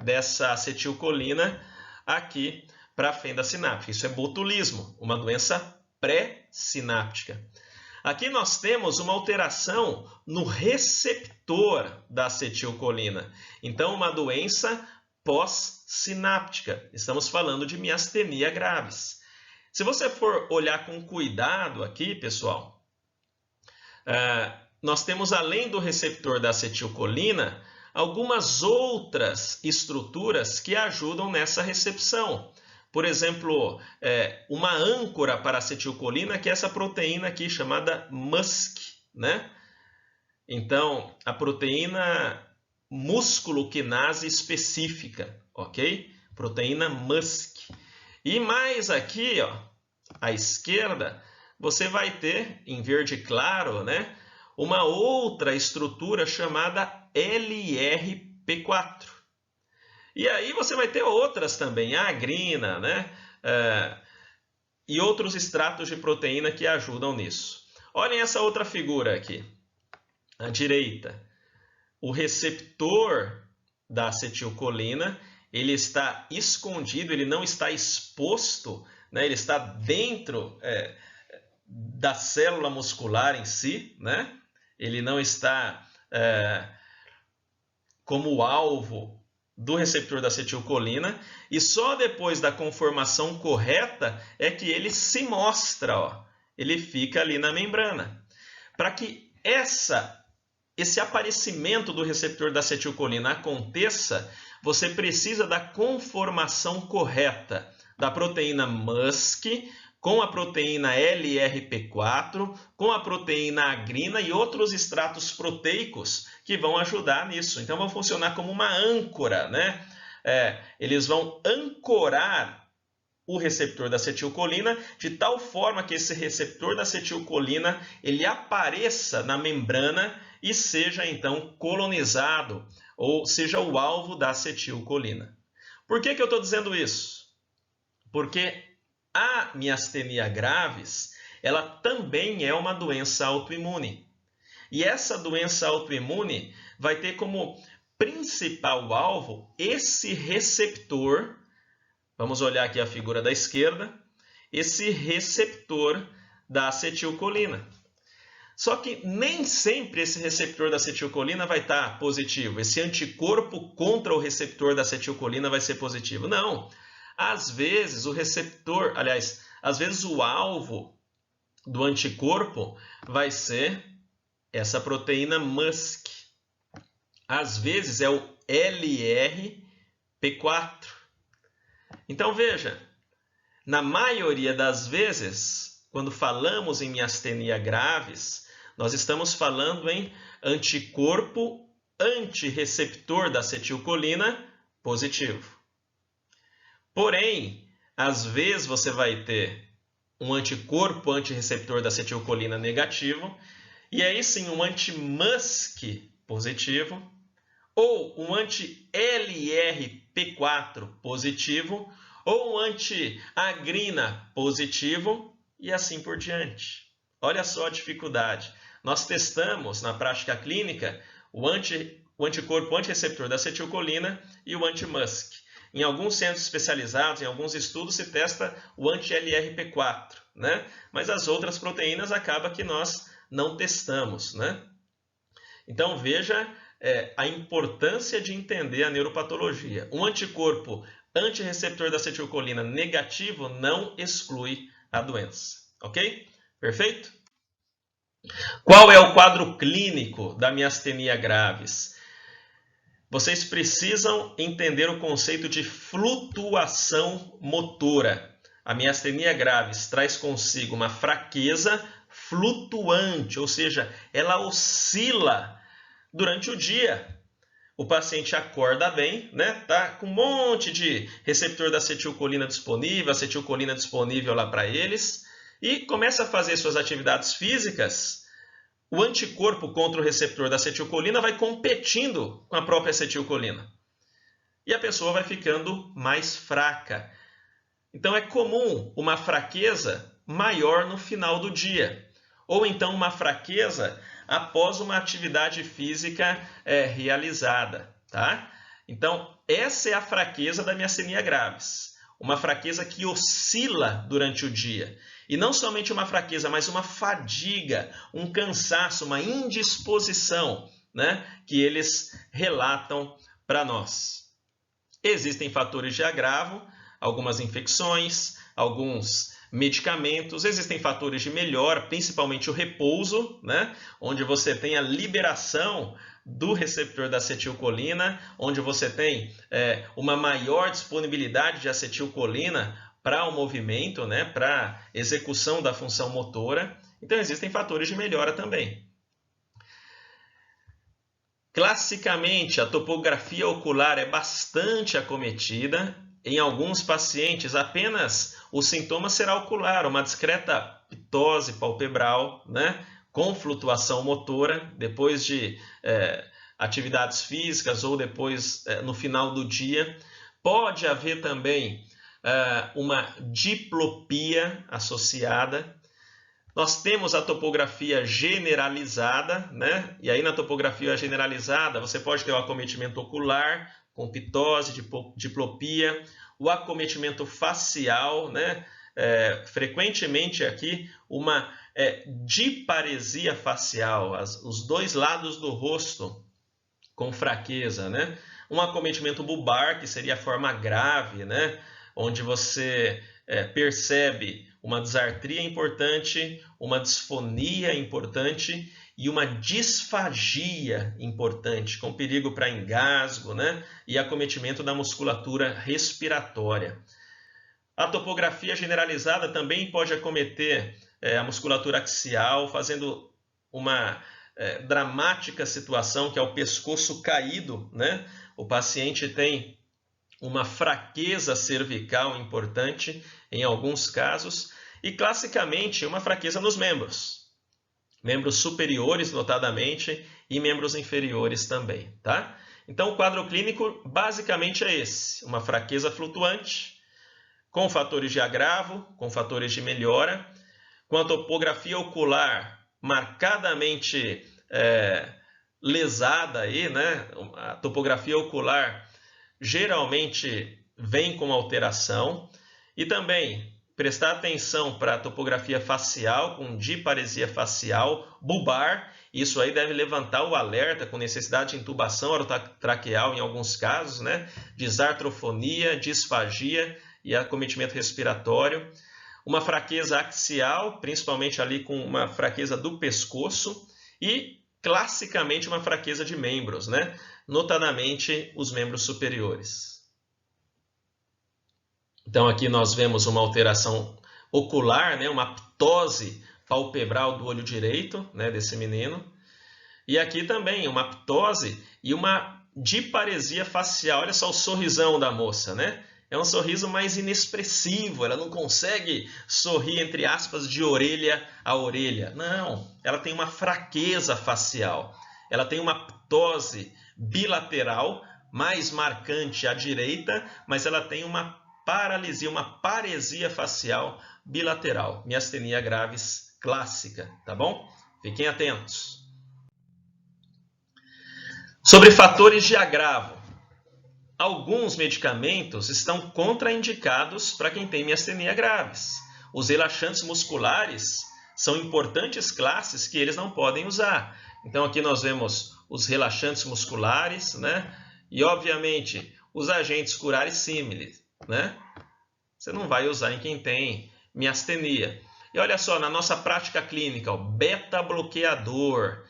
dessa acetilcolina aqui para a fenda sináptica. Isso é botulismo, uma doença pré-sináptica. Aqui nós temos uma alteração no receptor da acetilcolina. Então, uma doença pós-sináptica. Estamos falando de miastenia gravis. Se você for olhar com cuidado aqui, pessoal, nós temos, além do receptor da acetilcolina, algumas outras estruturas que ajudam nessa recepção. Por exemplo, uma âncora para acetilcolina, que é essa proteína aqui chamada MuSK, né? Então, a proteína músculo-quinase específica, ok? Proteína MuSK. E mais aqui, à esquerda, você vai ter, em verde claro, né, uma outra estrutura chamada LRP4. E aí você vai ter outras também, a agrina, né? E outros extratos de proteína que ajudam nisso. Olhem essa outra figura aqui, à direita. O receptor da acetilcolina, ele está escondido, ele não está exposto, né? Ele está dentro da célula muscular em si, né? Ele não está como alvo do receptor da acetilcolina, e só depois da conformação correta é que ele se mostra, ele fica ali na membrana. Para que esse aparecimento do receptor da acetilcolina aconteça, você precisa da conformação correta da proteína MuSK com a proteína LRP4, com a proteína agrina e outros extratos proteicos que vão ajudar nisso. Então, vão funcionar como uma âncora, né? Eles vão ancorar o receptor da acetilcolina de tal forma que esse receptor da acetilcolina ele apareça na membrana e seja, então, colonizado, ou seja o alvo da acetilcolina. Por que eu estou dizendo isso? Porque a miastenia gravis, ela também é uma doença autoimune. E essa doença autoimune vai ter como principal alvo esse receptor, vamos olhar aqui a figura da esquerda, esse receptor da acetilcolina. Só que nem sempre esse receptor da acetilcolina vai estar positivo. Esse anticorpo contra o receptor da acetilcolina vai ser positivo. Não. Às vezes o receptor, aliás, às vezes o alvo do anticorpo vai ser essa proteína MuSK. Às vezes é o LRP4. Então veja, na maioria das vezes, quando falamos em miastenia graves, nós estamos falando em anticorpo antirreceptor da acetilcolina positivo. Porém, às vezes você vai ter um anticorpo antirreceptor da acetilcolina negativo, e aí sim um anti-MuSK positivo, ou um anti-LRP4 positivo, ou um anti-agrina positivo, e assim por diante. Olha só a dificuldade. Nós testamos na prática clínica o anticorpo antirreceptor da acetilcolina e o anti-MuSK. Em alguns centros especializados, em alguns estudos, se testa o anti-LRP4, né? Mas as outras proteínas acaba que nós não testamos, né? Então veja a importância de entender a neuropatologia. Um anticorpo antirreceptor da acetilcolina negativo não exclui a doença, ok? Perfeito? Qual é o quadro clínico da miastenia graves? Vocês precisam entender o conceito de flutuação motora. A miastenia graves traz consigo uma fraqueza flutuante, ou seja, ela oscila durante o dia. O paciente acorda bem, né? Tá com um monte de receptor da acetilcolina disponível lá para eles, e começa a fazer suas atividades físicas. O anticorpo contra o receptor da acetilcolina vai competindo com a própria acetilcolina. E a pessoa vai ficando mais fraca. Então é comum uma fraqueza maior no final do dia. Ou então uma fraqueza após uma atividade física realizada. Tá? Então essa é a fraqueza da miastenia graves. Uma fraqueza que oscila durante o dia. E não somente uma fraqueza, mas uma fadiga, um cansaço, uma indisposição, né, que eles relatam para nós. Existem fatores de agravo, algumas infecções, alguns medicamentos, existem fatores de melhora, principalmente o repouso, né, onde você tem a liberação do receptor da acetilcolina, onde você tem uma maior disponibilidade de acetilcolina para o movimento, né, para a execução da função motora. Então, existem fatores de melhora também. Classicamente, a topografia ocular é bastante acometida. Em alguns pacientes, apenas o sintoma será ocular, uma discreta ptose palpebral, né, com flutuação motora, depois de atividades físicas ou depois no final do dia. Pode haver também uma diplopia associada. Nós temos a topografia generalizada, né? E aí na topografia generalizada você pode ter o acometimento ocular, com ptose, diplopia, o acometimento facial, né? Frequentemente aqui uma diparesia facial, os dois lados do rosto com fraqueza, né? Um acometimento bulbar, que seria a forma grave, né? Onde você percebe uma disartria importante, uma disfonia importante e uma disfagia importante, com perigo para engasgo, né? E acometimento da musculatura respiratória. A topografia generalizada também pode acometer a musculatura axial, fazendo uma dramática situação, que é o pescoço caído, né? O paciente tem uma fraqueza cervical importante em alguns casos e, classicamente, uma fraqueza nos membros. Membros superiores, notadamente, e membros inferiores também, tá? Então, o quadro clínico basicamente é esse: uma fraqueza flutuante, com fatores de agravo, com fatores de melhora, com a topografia ocular marcadamente lesada aí, né? A topografia ocular geralmente vem com alteração, e também prestar atenção para a topografia facial, com diparesia facial, bulbar. Isso aí deve levantar o alerta com necessidade de intubação orotraqueal em alguns casos, né? Disartrofonia, disfagia e acometimento respiratório. uma fraqueza axial, principalmente ali com uma fraqueza do pescoço e, classicamente, uma fraqueza de membros, né? Notadamente os membros superiores. Então, aqui nós vemos uma alteração ocular, né? Uma ptose palpebral do olho direito, né? Desse menino. E aqui também uma ptose e uma diparesia facial. Olha só o sorrisão da moça, né? É um sorriso mais inexpressivo, ela não consegue sorrir, entre aspas, de orelha a orelha. Não, ela tem uma fraqueza facial. Ela tem uma ptose bilateral, mais marcante à direita, mas ela tem uma paralisia, uma paresia facial bilateral. Miastenia gravis clássica, tá bom? Fiquem atentos. Sobre fatores de agravo. Alguns medicamentos estão contraindicados para quem tem miastenia graves. Os relaxantes musculares são importantes classes que eles não podem usar. Então aqui nós vemos os relaxantes musculares, né? E obviamente os agentes curares símiles, né? Você não vai usar em quem tem miastenia. E olha só, na nossa prática clínica, o beta-bloqueador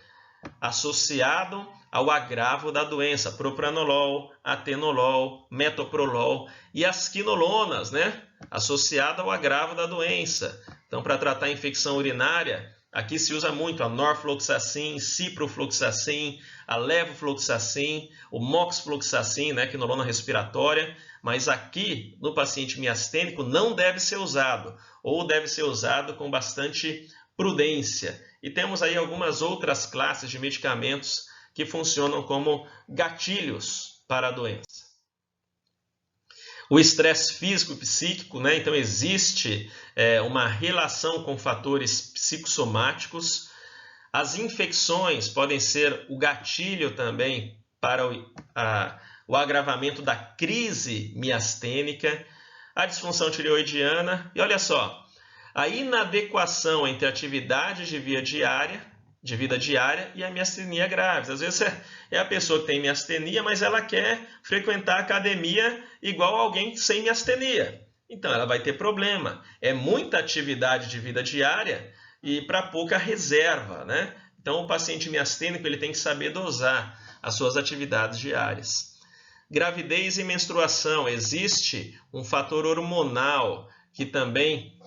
associado ao agravo da doença, propranolol, atenolol, metoprolol e as quinolonas, né? Associado ao agravo da doença. Então, para tratar a infecção urinária, aqui se usa muito a norfloxacin, ciprofloxacin, a levofloxacin, o moxifloxacin, né? Quinolona respiratória, mas aqui no paciente miastênico não deve ser usado, ou deve ser usado com bastante prudência. E temos aí algumas outras classes de medicamentos que funcionam como gatilhos para a doença. O estresse físico e psíquico, né? Então existe uma relação com fatores psicossomáticos. As infecções podem ser o gatilho também para o agravamento da crise miastênica, a disfunção tireoidiana e olha só, a inadequação entre atividades de vida diária e a miastenia graves. Às vezes é a pessoa que tem miastenia, mas ela quer frequentar a academia igual alguém sem miastenia. Então ela vai ter problema. É muita atividade de vida diária e para pouca reserva, né? Então o paciente miastênico ele tem que saber dosar as suas atividades diárias. Gravidez e menstruação. Existe um fator hormonal que também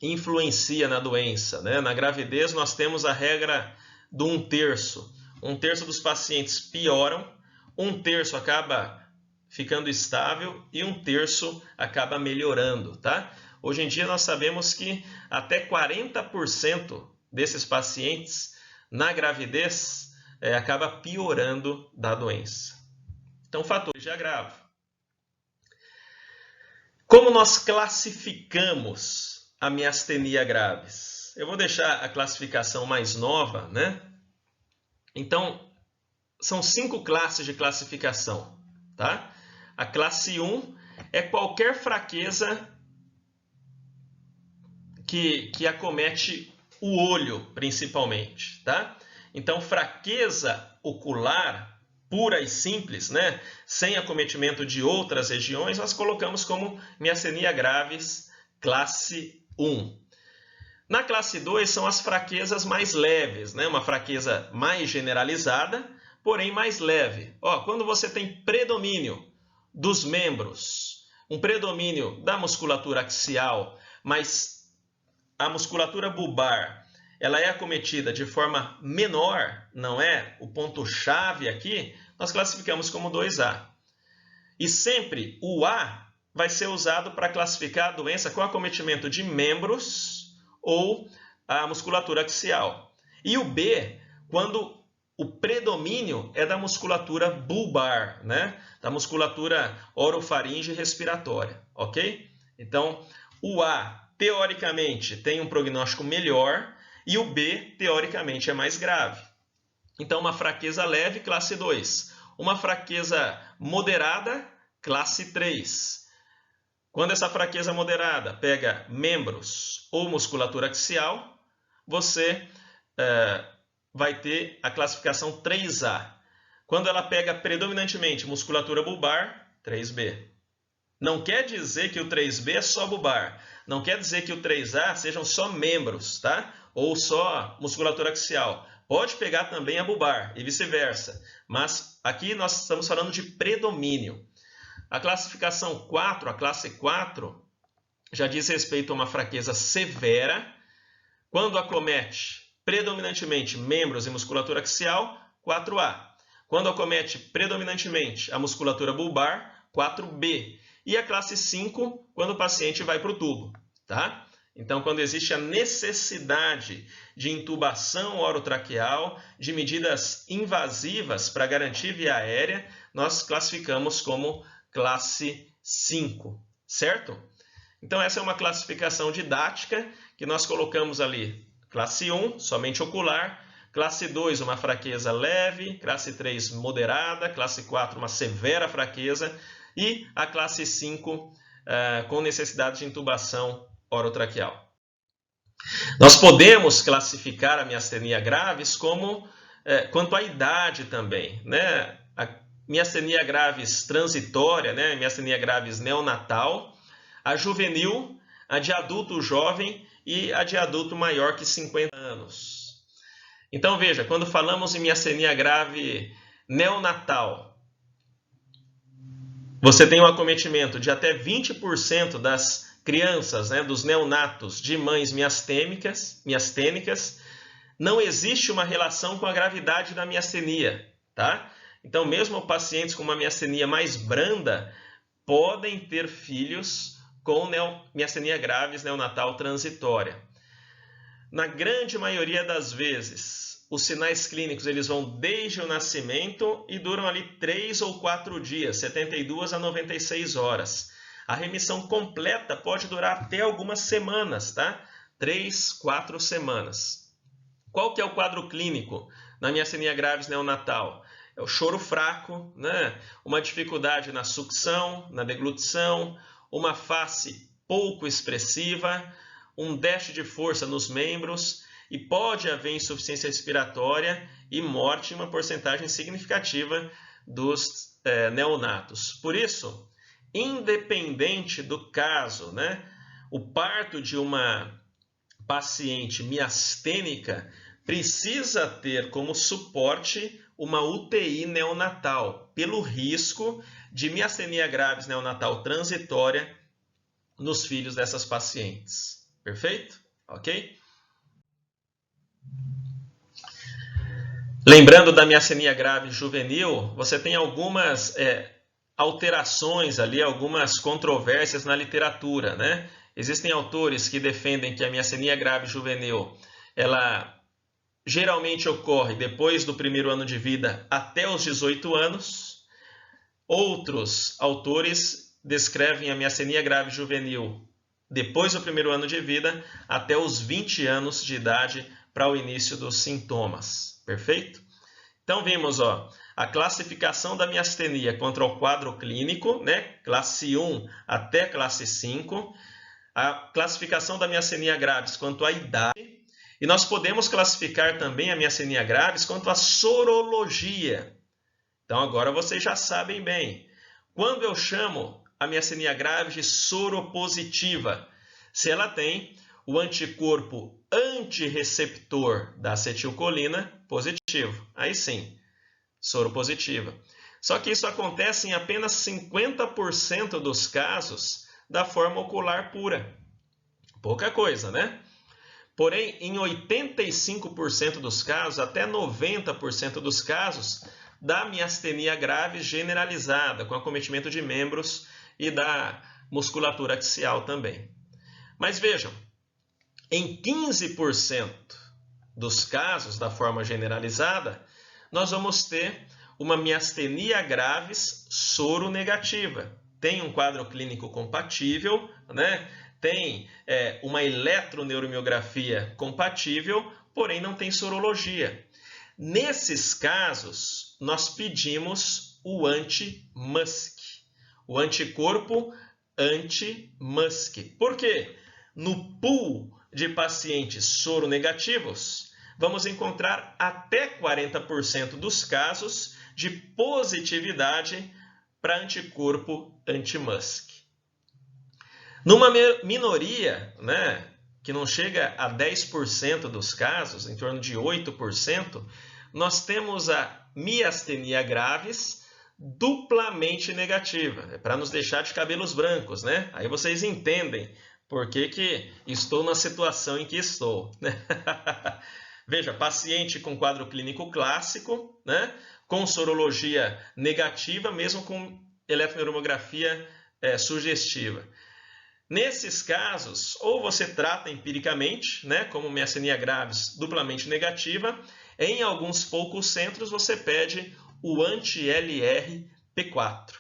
influencia na doença, né? Na gravidez nós temos a regra do 1/3. 1/3 dos pacientes pioram, 1/3 acaba ficando estável e 1/3 acaba melhorando, tá? Hoje em dia nós sabemos que até 40% desses pacientes na gravidez acaba piorando da doença. Então, fatores de agravo. Como nós classificamos a miastenia graves? Eu vou deixar a classificação mais nova, né? Então, são 5 classes de classificação, tá? A classe 1 é qualquer fraqueza que acomete o olho, principalmente, tá? Então, fraqueza ocular pura e simples, né? Sem acometimento de outras regiões, nós colocamos como miastenia graves classe 1. Na classe 2 são as fraquezas mais leves, né? Uma fraqueza mais generalizada, porém mais leve. Ó, quando você tem predomínio dos membros, um predomínio da musculatura axial, mas a musculatura bulbar ela é acometida de forma menor, não é o ponto-chave aqui, nós classificamos como 2A. E sempre o A vai ser usado para classificar a doença com acometimento de membros ou a musculatura axial. E o B, quando o predomínio é da musculatura bulbar, né? Da musculatura orofaringe respiratória, ok? Então, o A, teoricamente, tem um prognóstico melhor, e o B, teoricamente, é mais grave. Então, uma fraqueza leve, classe 2. Uma fraqueza moderada, classe 3. Quando essa fraqueza moderada pega membros ou musculatura axial, você vai ter a classificação 3A. Quando ela pega predominantemente musculatura bulbar, 3B. Não quer dizer que o 3B é só bulbar. não quer dizer que o 3A sejam só membros, tá? Ou só musculatura axial. Pode pegar também a bulbar e vice-versa. Mas aqui nós estamos falando de predomínio. A classificação 4, a classe 4, já diz respeito a uma fraqueza severa, quando acomete predominantemente membros e musculatura axial, 4A. Quando acomete predominantemente a musculatura bulbar, 4B. E a classe 5, quando o paciente vai para o tubo, tá? Então, quando existe a necessidade de intubação orotraqueal, de medidas invasivas para garantir via aérea, nós classificamos como classe 5, certo? Então, essa é uma classificação didática que nós colocamos ali. Classe 1, somente ocular. Classe 2, uma fraqueza leve. Classe 3, moderada. Classe 4, uma severa fraqueza. E a classe 5, com necessidade de intubação orotraqueal. Nós podemos classificar a miastenia graves como, quanto à idade também, né? A miastenia graves transitória, né? Miastenia graves neonatal, a juvenil, a de adulto jovem e a de adulto maior que 50 anos. Então, veja, quando falamos em miastenia grave neonatal, você tem um acometimento de até 20% das crianças, né, dos neonatos de mães miastênicas. Não existe uma relação com a gravidade da miastenia, tá? Então, mesmo pacientes com uma miastenia mais branda podem ter filhos com miastenia graves neonatal transitória. Na grande maioria das vezes, os sinais clínicos eles vão desde o nascimento e duram ali 3 ou 4 dias, 72 a 96 horas. A remissão completa pode durar até algumas semanas, tá? 3, 4 semanas. Qual que é o quadro clínico na miastenia graves neonatal? É o choro fraco, né? Uma dificuldade na sucção, na deglutição, uma face pouco expressiva, um déficit de força nos membros e pode haver insuficiência respiratória e morte em uma porcentagem significativa dos neonatos. Por isso, independente do caso, né, o parto de uma paciente miastênica precisa ter como suporte uma UTI neonatal, pelo risco de miastenia graves neonatal transitória nos filhos dessas pacientes. Perfeito? Ok? Lembrando da miastenia grave juvenil, você tem algumas alterações ali, algumas controvérsias na literatura, né? Existem autores que defendem que a miastenia grave juvenil, ela geralmente ocorre depois do primeiro ano de vida até os 18 anos. Outros autores descrevem a miastenia grave juvenil depois do primeiro ano de vida até os 20 anos de idade para o início dos sintomas. Perfeito? Então, vimos a classificação da miastenia quanto ao quadro clínico, né? Classe 1 até classe 5. A classificação da miastenia graves quanto à idade. E nós podemos classificar também a miastenia graves quanto à sorologia. Então, agora vocês já sabem bem. Quando eu chamo a miastenia grave de soropositiva, se ela tem o anticorpo antirreceptor da acetilcolina positivo. Aí sim, soropositiva. Só que isso acontece em apenas 50% dos casos da forma ocular pura. Pouca coisa, né? Porém, em 85% dos casos, até 90% dos casos, da miastenia grave generalizada, com acometimento de membros e da musculatura axial também. Mas vejam, em 15% dos casos da forma generalizada, nós vamos ter uma miastenia graves soronegativa. Tem um quadro clínico compatível, né? Tem uma eletroneuromiografia compatível, porém não tem sorologia. Nesses casos, nós pedimos o anti-MuSK, o anticorpo anti-MuSK. Por quê? No pool de pacientes soronegativos, vamos encontrar até 40% dos casos de positividade para anticorpo anti-MuSK. Numa minoria, né, que não chega a 10% dos casos, em torno de 8%, nós temos a miastenia gravis duplamente negativa. É para nos deixar de cabelos brancos, né? Aí vocês entendem por que estou na situação em que estou. Veja, paciente com quadro clínico clássico, né? Com sorologia negativa, mesmo com eletroneuromografia sugestiva. Nesses casos, ou você trata empiricamente, né, como miastenia gravis duplamente negativa, em alguns poucos centros você pede o anti-LRP4.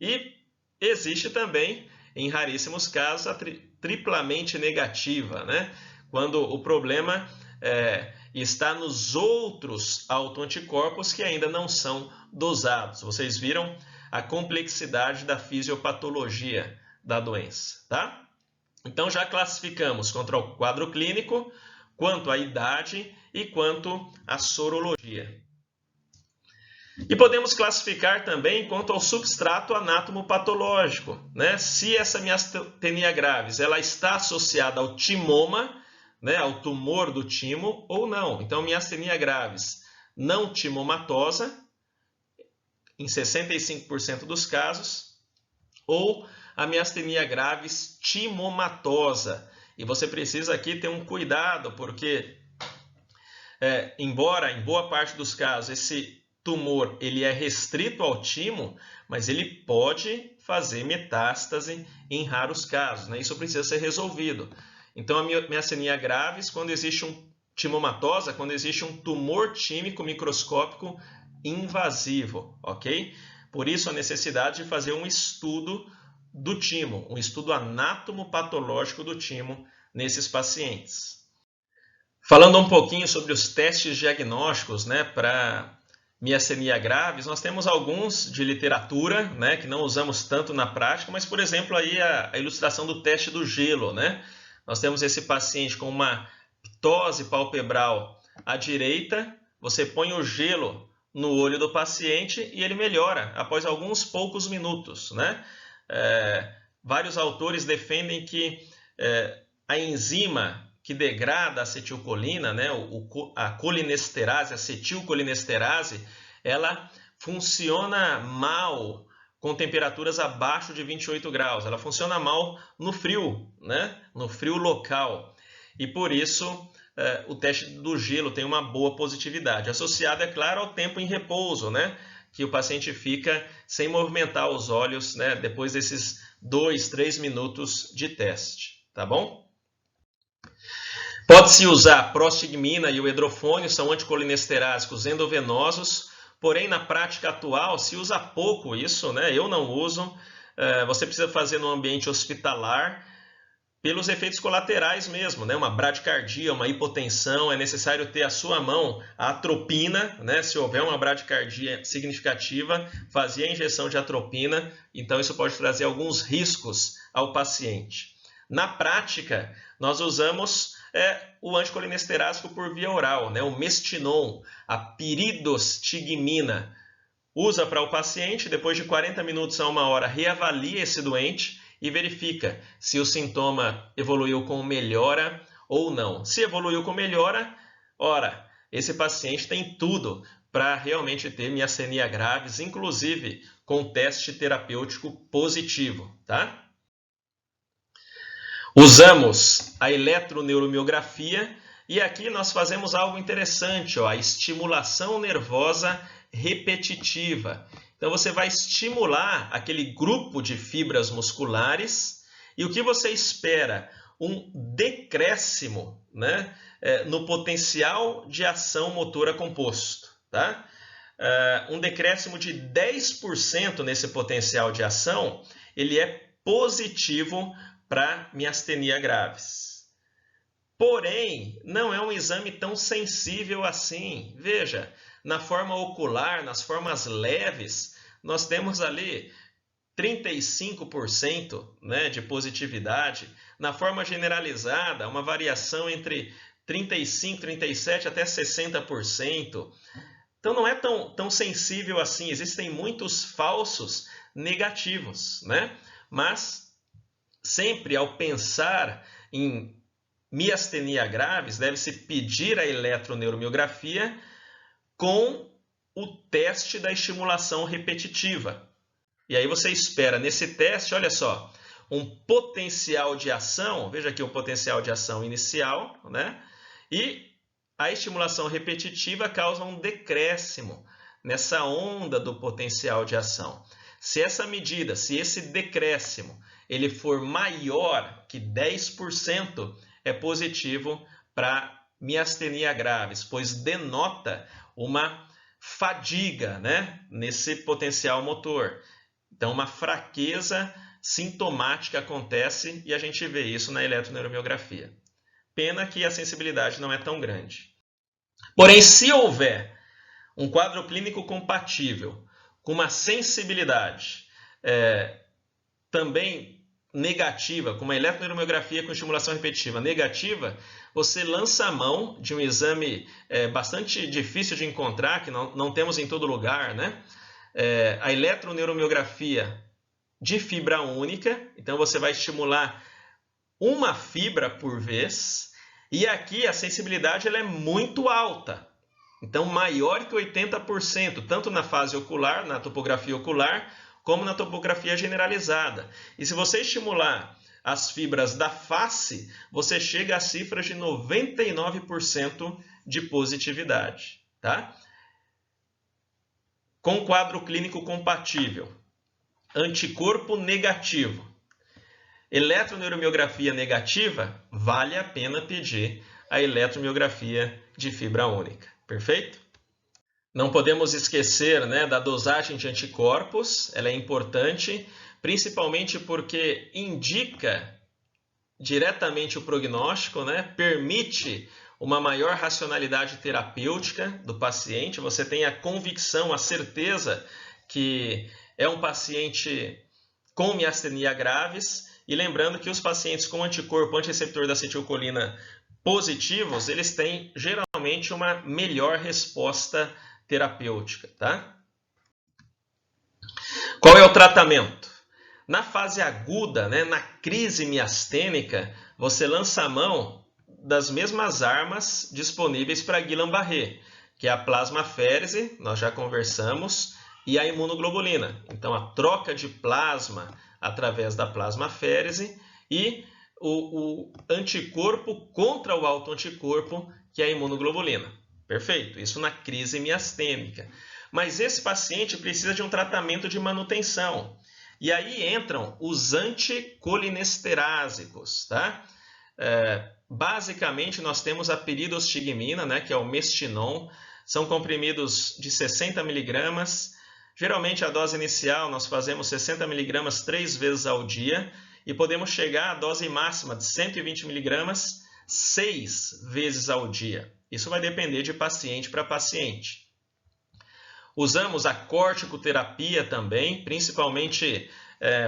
E existe também, em raríssimos casos, a triplamente negativa, né, quando o problema está nos outros autoanticorpos que ainda não são dosados. Vocês viram a complexidade da fisiopatologia da doença, tá? Então já classificamos quanto ao quadro clínico, quanto à idade e quanto à sorologia. E podemos classificar também quanto ao substrato anatomopatológico, né? Se essa miastenia gravis ela está associada ao timoma, né, ao tumor do timo ou não. Então, miastenia gravis não timomatosa, em 65% dos casos, ou a miastenia gravis timomatosa. E você precisa aqui ter um cuidado, porque embora em boa parte dos casos esse tumor ele é restrito ao timo, mas ele pode fazer metástase em raros casos, né? Isso precisa ser resolvido. Então a miastenia gravis, quando existe um timomatosa, quando existe um tumor tímico microscópico invasivo, ok? Por isso a necessidade de fazer um estudo do timo, um estudo anatomopatológico do timo nesses pacientes. Falando um pouquinho sobre os testes diagnósticos, né, para miastenia gravis, nós temos alguns de literatura, né, que não usamos tanto na prática, mas, por exemplo, aí a ilustração do teste do gelo, né? Nós temos esse paciente com uma ptose palpebral à direita, você põe o gelo no olho do paciente e ele melhora após alguns poucos minutos, né? Vários autores defendem que a enzima que degrada a acetilcolina, né, a colinesterase, a acetilcolinesterase, ela funciona mal com temperaturas abaixo de 28 graus. Ela funciona mal no frio, né, no frio local. E por isso o teste do gelo tem uma boa positividade, associada, é claro, ao tempo em repouso, né, que o paciente fica sem movimentar os olhos, né, depois desses 2, 3 minutos de teste, tá bom? Pode-se usar a prostigmina e o hidrofônio, são anticolinesterásicos endovenosos, porém na prática atual se usa pouco isso, né? Eu não uso, você precisa fazer no ambiente hospitalar, pelos efeitos colaterais mesmo, né? Uma bradicardia, uma hipotensão, é necessário ter à sua mão a atropina, né? Se houver uma bradicardia significativa, fazer a injeção de atropina, então isso pode trazer alguns riscos ao paciente. Na prática, nós usamos o anticolinesterásico por via oral, né? O Mestinon, a piridostigmina. Usa para o paciente, depois de 40 minutos a 1 hora, reavalia esse doente e verifica se o sintoma evoluiu com melhora ou não. Se evoluiu com melhora, ora, esse paciente tem tudo para realmente ter miastenia gravis, inclusive com teste terapêutico positivo, tá? Usamos a eletroneuromiografia e aqui nós fazemos algo interessante, ó, a estimulação nervosa repetitiva. Então você vai estimular aquele grupo de fibras musculares e o que você espera? Um decréscimo, né, no potencial de ação motora composto, tá? Um decréscimo de 10% nesse potencial de ação, ele é positivo para miastenia gravis. Porém, não é um exame tão sensível assim. Veja, na forma ocular, nas formas leves, nós temos ali 35%, né, de positividade. Na forma generalizada, uma variação entre 35%, 37% até 60%. Então não é tão sensível assim. Existem muitos falsos negativos, né? Mas sempre ao pensar em miastenia graves, deve-se pedir a eletroneuromiografia com o teste da estimulação repetitiva. E aí você espera nesse teste, olha só, um potencial de ação, veja aqui o potencial de ação inicial, né? E a estimulação repetitiva causa um decréscimo nessa onda do potencial de ação. Se essa medida, se esse decréscimo, ele for maior que 10%, é positivo para miastenia graves, pois denota uma fadiga, né, nesse potencial motor. Então, uma fraqueza sintomática acontece e a gente vê isso na eletroneuromiografia. Pena que a sensibilidade não é tão grande. Porém, se houver um quadro clínico compatível com uma sensibilidade também negativa, com uma eletroneuromiografia com estimulação repetitiva negativa, você lança a mão de um exame bastante difícil de encontrar, que não temos em todo lugar, né? A eletroneuromiografia de fibra única. Então, você vai estimular uma fibra por vez. E aqui a sensibilidade ela é muito alta. Então, maior que 80%, tanto na fase ocular, na topografia ocular, como na topografia generalizada. E se você estimular as fibras da face, você chega a cifras de 99% de positividade, tá? Com quadro clínico compatível, anticorpo negativo, eletroneuromiografia negativa, vale a pena pedir a eletromiografia de fibra única, perfeito? Não podemos esquecer, né, da dosagem de anticorpos, ela é importante, principalmente porque indica diretamente o prognóstico, né, permite uma maior racionalidade terapêutica do paciente, você tem a convicção, a certeza que é um paciente com miastenia graves, e lembrando que os pacientes com anticorpo antirreceptor da acetilcolina positivos, eles têm geralmente uma melhor resposta terapêutica, tá? Qual é o tratamento? Na fase aguda, né, na crise miastênica, você lança a mão das mesmas armas disponíveis para Guillain-Barré, que é a plasmaférese, nós já conversamos, e a imunoglobulina. Então, a troca de plasma através da plasmaférese e o anticorpo contra o autoanticorpo, que é a imunoglobulina. Perfeito? Isso na crise miastênica. Mas esse paciente precisa de um tratamento de manutenção. E aí entram os anticolinesterásicos, tá? Basicamente, nós temos a piridostigmina, né, que é o Mestinon. São comprimidos de 60 mg. Geralmente, a dose inicial, nós fazemos 60 mg 3 vezes ao dia. E podemos chegar à dose máxima de 120 mg 6 vezes ao dia. Isso vai depender de paciente para paciente. Usamos a corticoterapia também, principalmente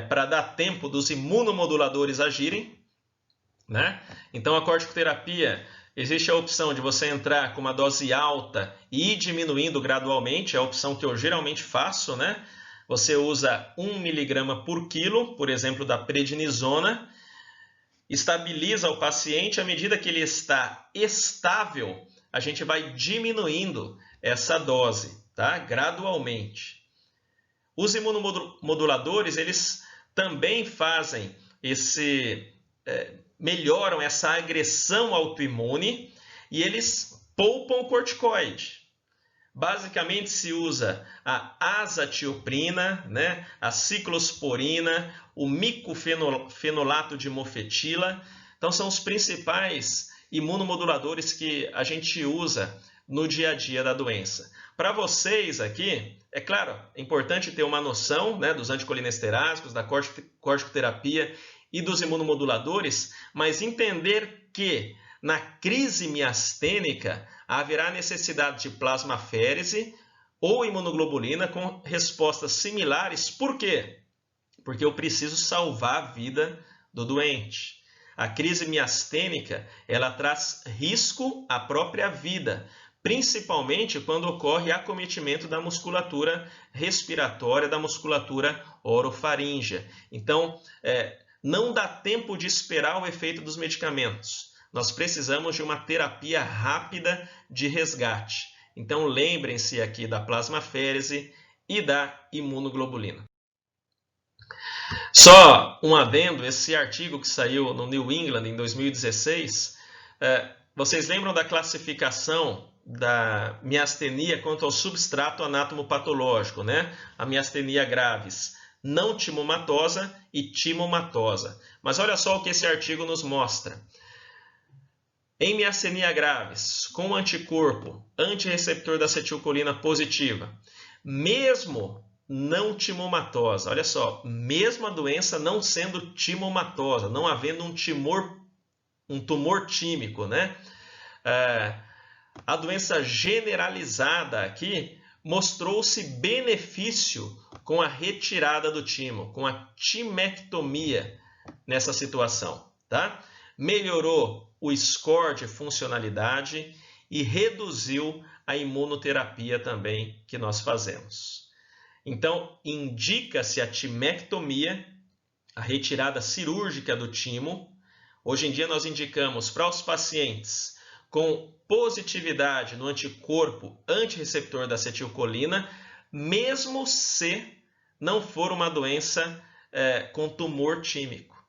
para dar tempo dos imunomoduladores agirem, né? Então, a corticoterapia, existe a opção de você entrar com uma dose alta e ir diminuindo gradualmente, é a opção que eu geralmente faço, né? Você usa 1 mg por quilo, por exemplo, da prednisona, estabiliza o paciente, à medida que ele está estável, a gente vai diminuindo essa dose, tá? Gradualmente. Os imunomoduladores, eles também fazem melhoram essa agressão autoimune e eles poupam o corticoide. Basicamente se usa a azatioprina, né? A ciclosporina, o micofenolato de mofetila. Então são os principais imunomoduladores que a gente usa no dia a dia da doença. Para vocês aqui, é claro, é importante ter uma noção, né, dos anticolinesterásicos, da corticoterapia e dos imunomoduladores, mas entender que na crise miastênica haverá necessidade de plasmaférese ou imunoglobulina com respostas similares. Por quê? Porque eu preciso salvar a vida do doente. A crise miastênica, ela traz risco à própria vida, principalmente quando ocorre acometimento da musculatura respiratória, da musculatura orofaríngea. Então, não dá tempo de esperar o efeito dos medicamentos. Nós precisamos de uma terapia rápida de resgate. Então, lembrem-se aqui da plasmaférese e da imunoglobulina. Só um adendo, esse artigo que saiu no New England em 2016, vocês lembram da classificação da miastenia quanto ao substrato anatomopatológico, né? A miastenia gravis, não timomatosa e timomatosa. Mas olha só o que esse artigo nos mostra. Em miastenia gravis, com anticorpo antirreceptor da acetilcolina positiva, mesmo não timomatosa, olha só, mesmo a doença não sendo timomatosa, não havendo um tumor tímico, né? A doença generalizada aqui mostrou-se benefício com a retirada do timo, com a timectomia nessa situação, tá? Melhorou o score de funcionalidade e reduziu a imunoterapia também que nós fazemos. Então, indica-se a timectomia, a retirada cirúrgica do timo. Hoje em dia nós indicamos para os pacientes com positividade no anticorpo antirreceptor da acetilcolina, mesmo se não for uma doença com tumor tímico,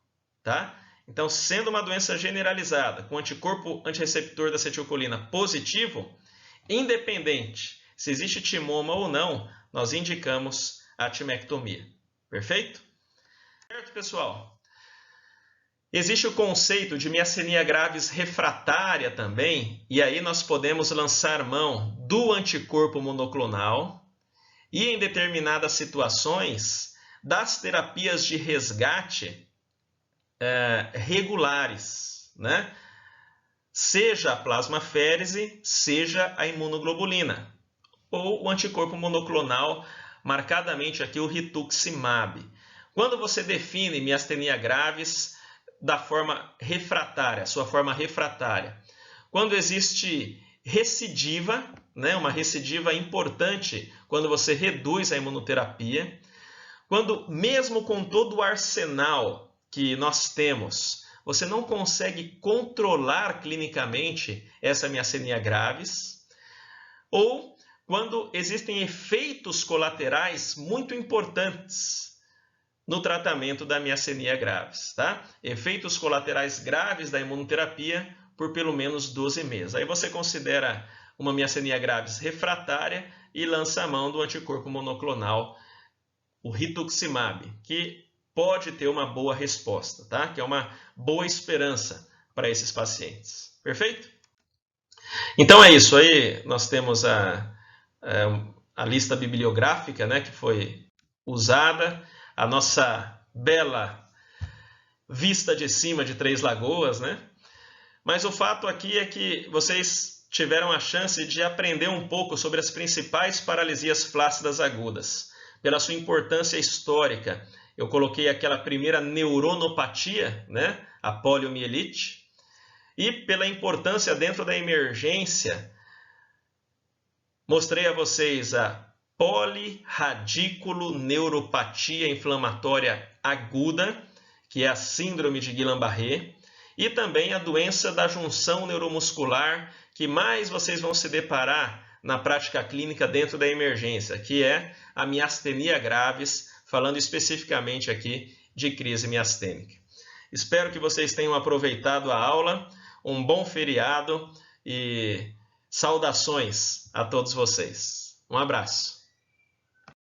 tá? Então, sendo uma doença generalizada, com anticorpo antirreceptor da acetilcolina positivo, independente se existe timoma ou não, nós indicamos a timectomia. Perfeito? Certo, pessoal? Existe o conceito de miastenia gravis refratária também, e aí nós podemos lançar mão do anticorpo monoclonal e, em determinadas situações, das terapias de resgate regulares, né? Seja a plasmaférese, seja a imunoglobulina, ou o anticorpo monoclonal, marcadamente aqui o rituximab. Quando você define miastenia gravis da forma refratária, sua forma refratária, quando existe recidiva, né, uma recidiva importante quando você reduz a imunoterapia, quando mesmo com todo o arsenal que nós temos, você não consegue controlar clinicamente essa miastenia gravis, ou quando existem efeitos colaterais muito importantes no tratamento da miastenia gravis, tá? Efeitos colaterais graves da imunoterapia por pelo menos 12 meses. Aí você considera uma miastenia gravis refratária e lança a mão do anticorpo monoclonal, o rituximab, que pode ter uma boa resposta, tá? Que é uma boa esperança para esses pacientes. Perfeito? Então é isso aí. Nós temos a lista bibliográfica, né, que foi usada, a nossa bela vista de cima de Três Lagoas, né? Mas o fato aqui é que vocês tiveram a chance de aprender um pouco sobre as principais paralisias flácidas agudas. Pela sua importância histórica, eu coloquei aquela primeira neuronopatia, né? A poliomielite. E pela importância dentro da emergência, mostrei a vocês a polirradiculoneuropatia inflamatória aguda, que é a síndrome de Guillain-Barré, e também a doença da junção neuromuscular, que mais vocês vão se deparar na prática clínica dentro da emergência, que é a miastenia gravis, falando especificamente aqui de crise miastênica. Espero que vocês tenham aproveitado a aula, um bom feriado e saudações a todos vocês. Um abraço.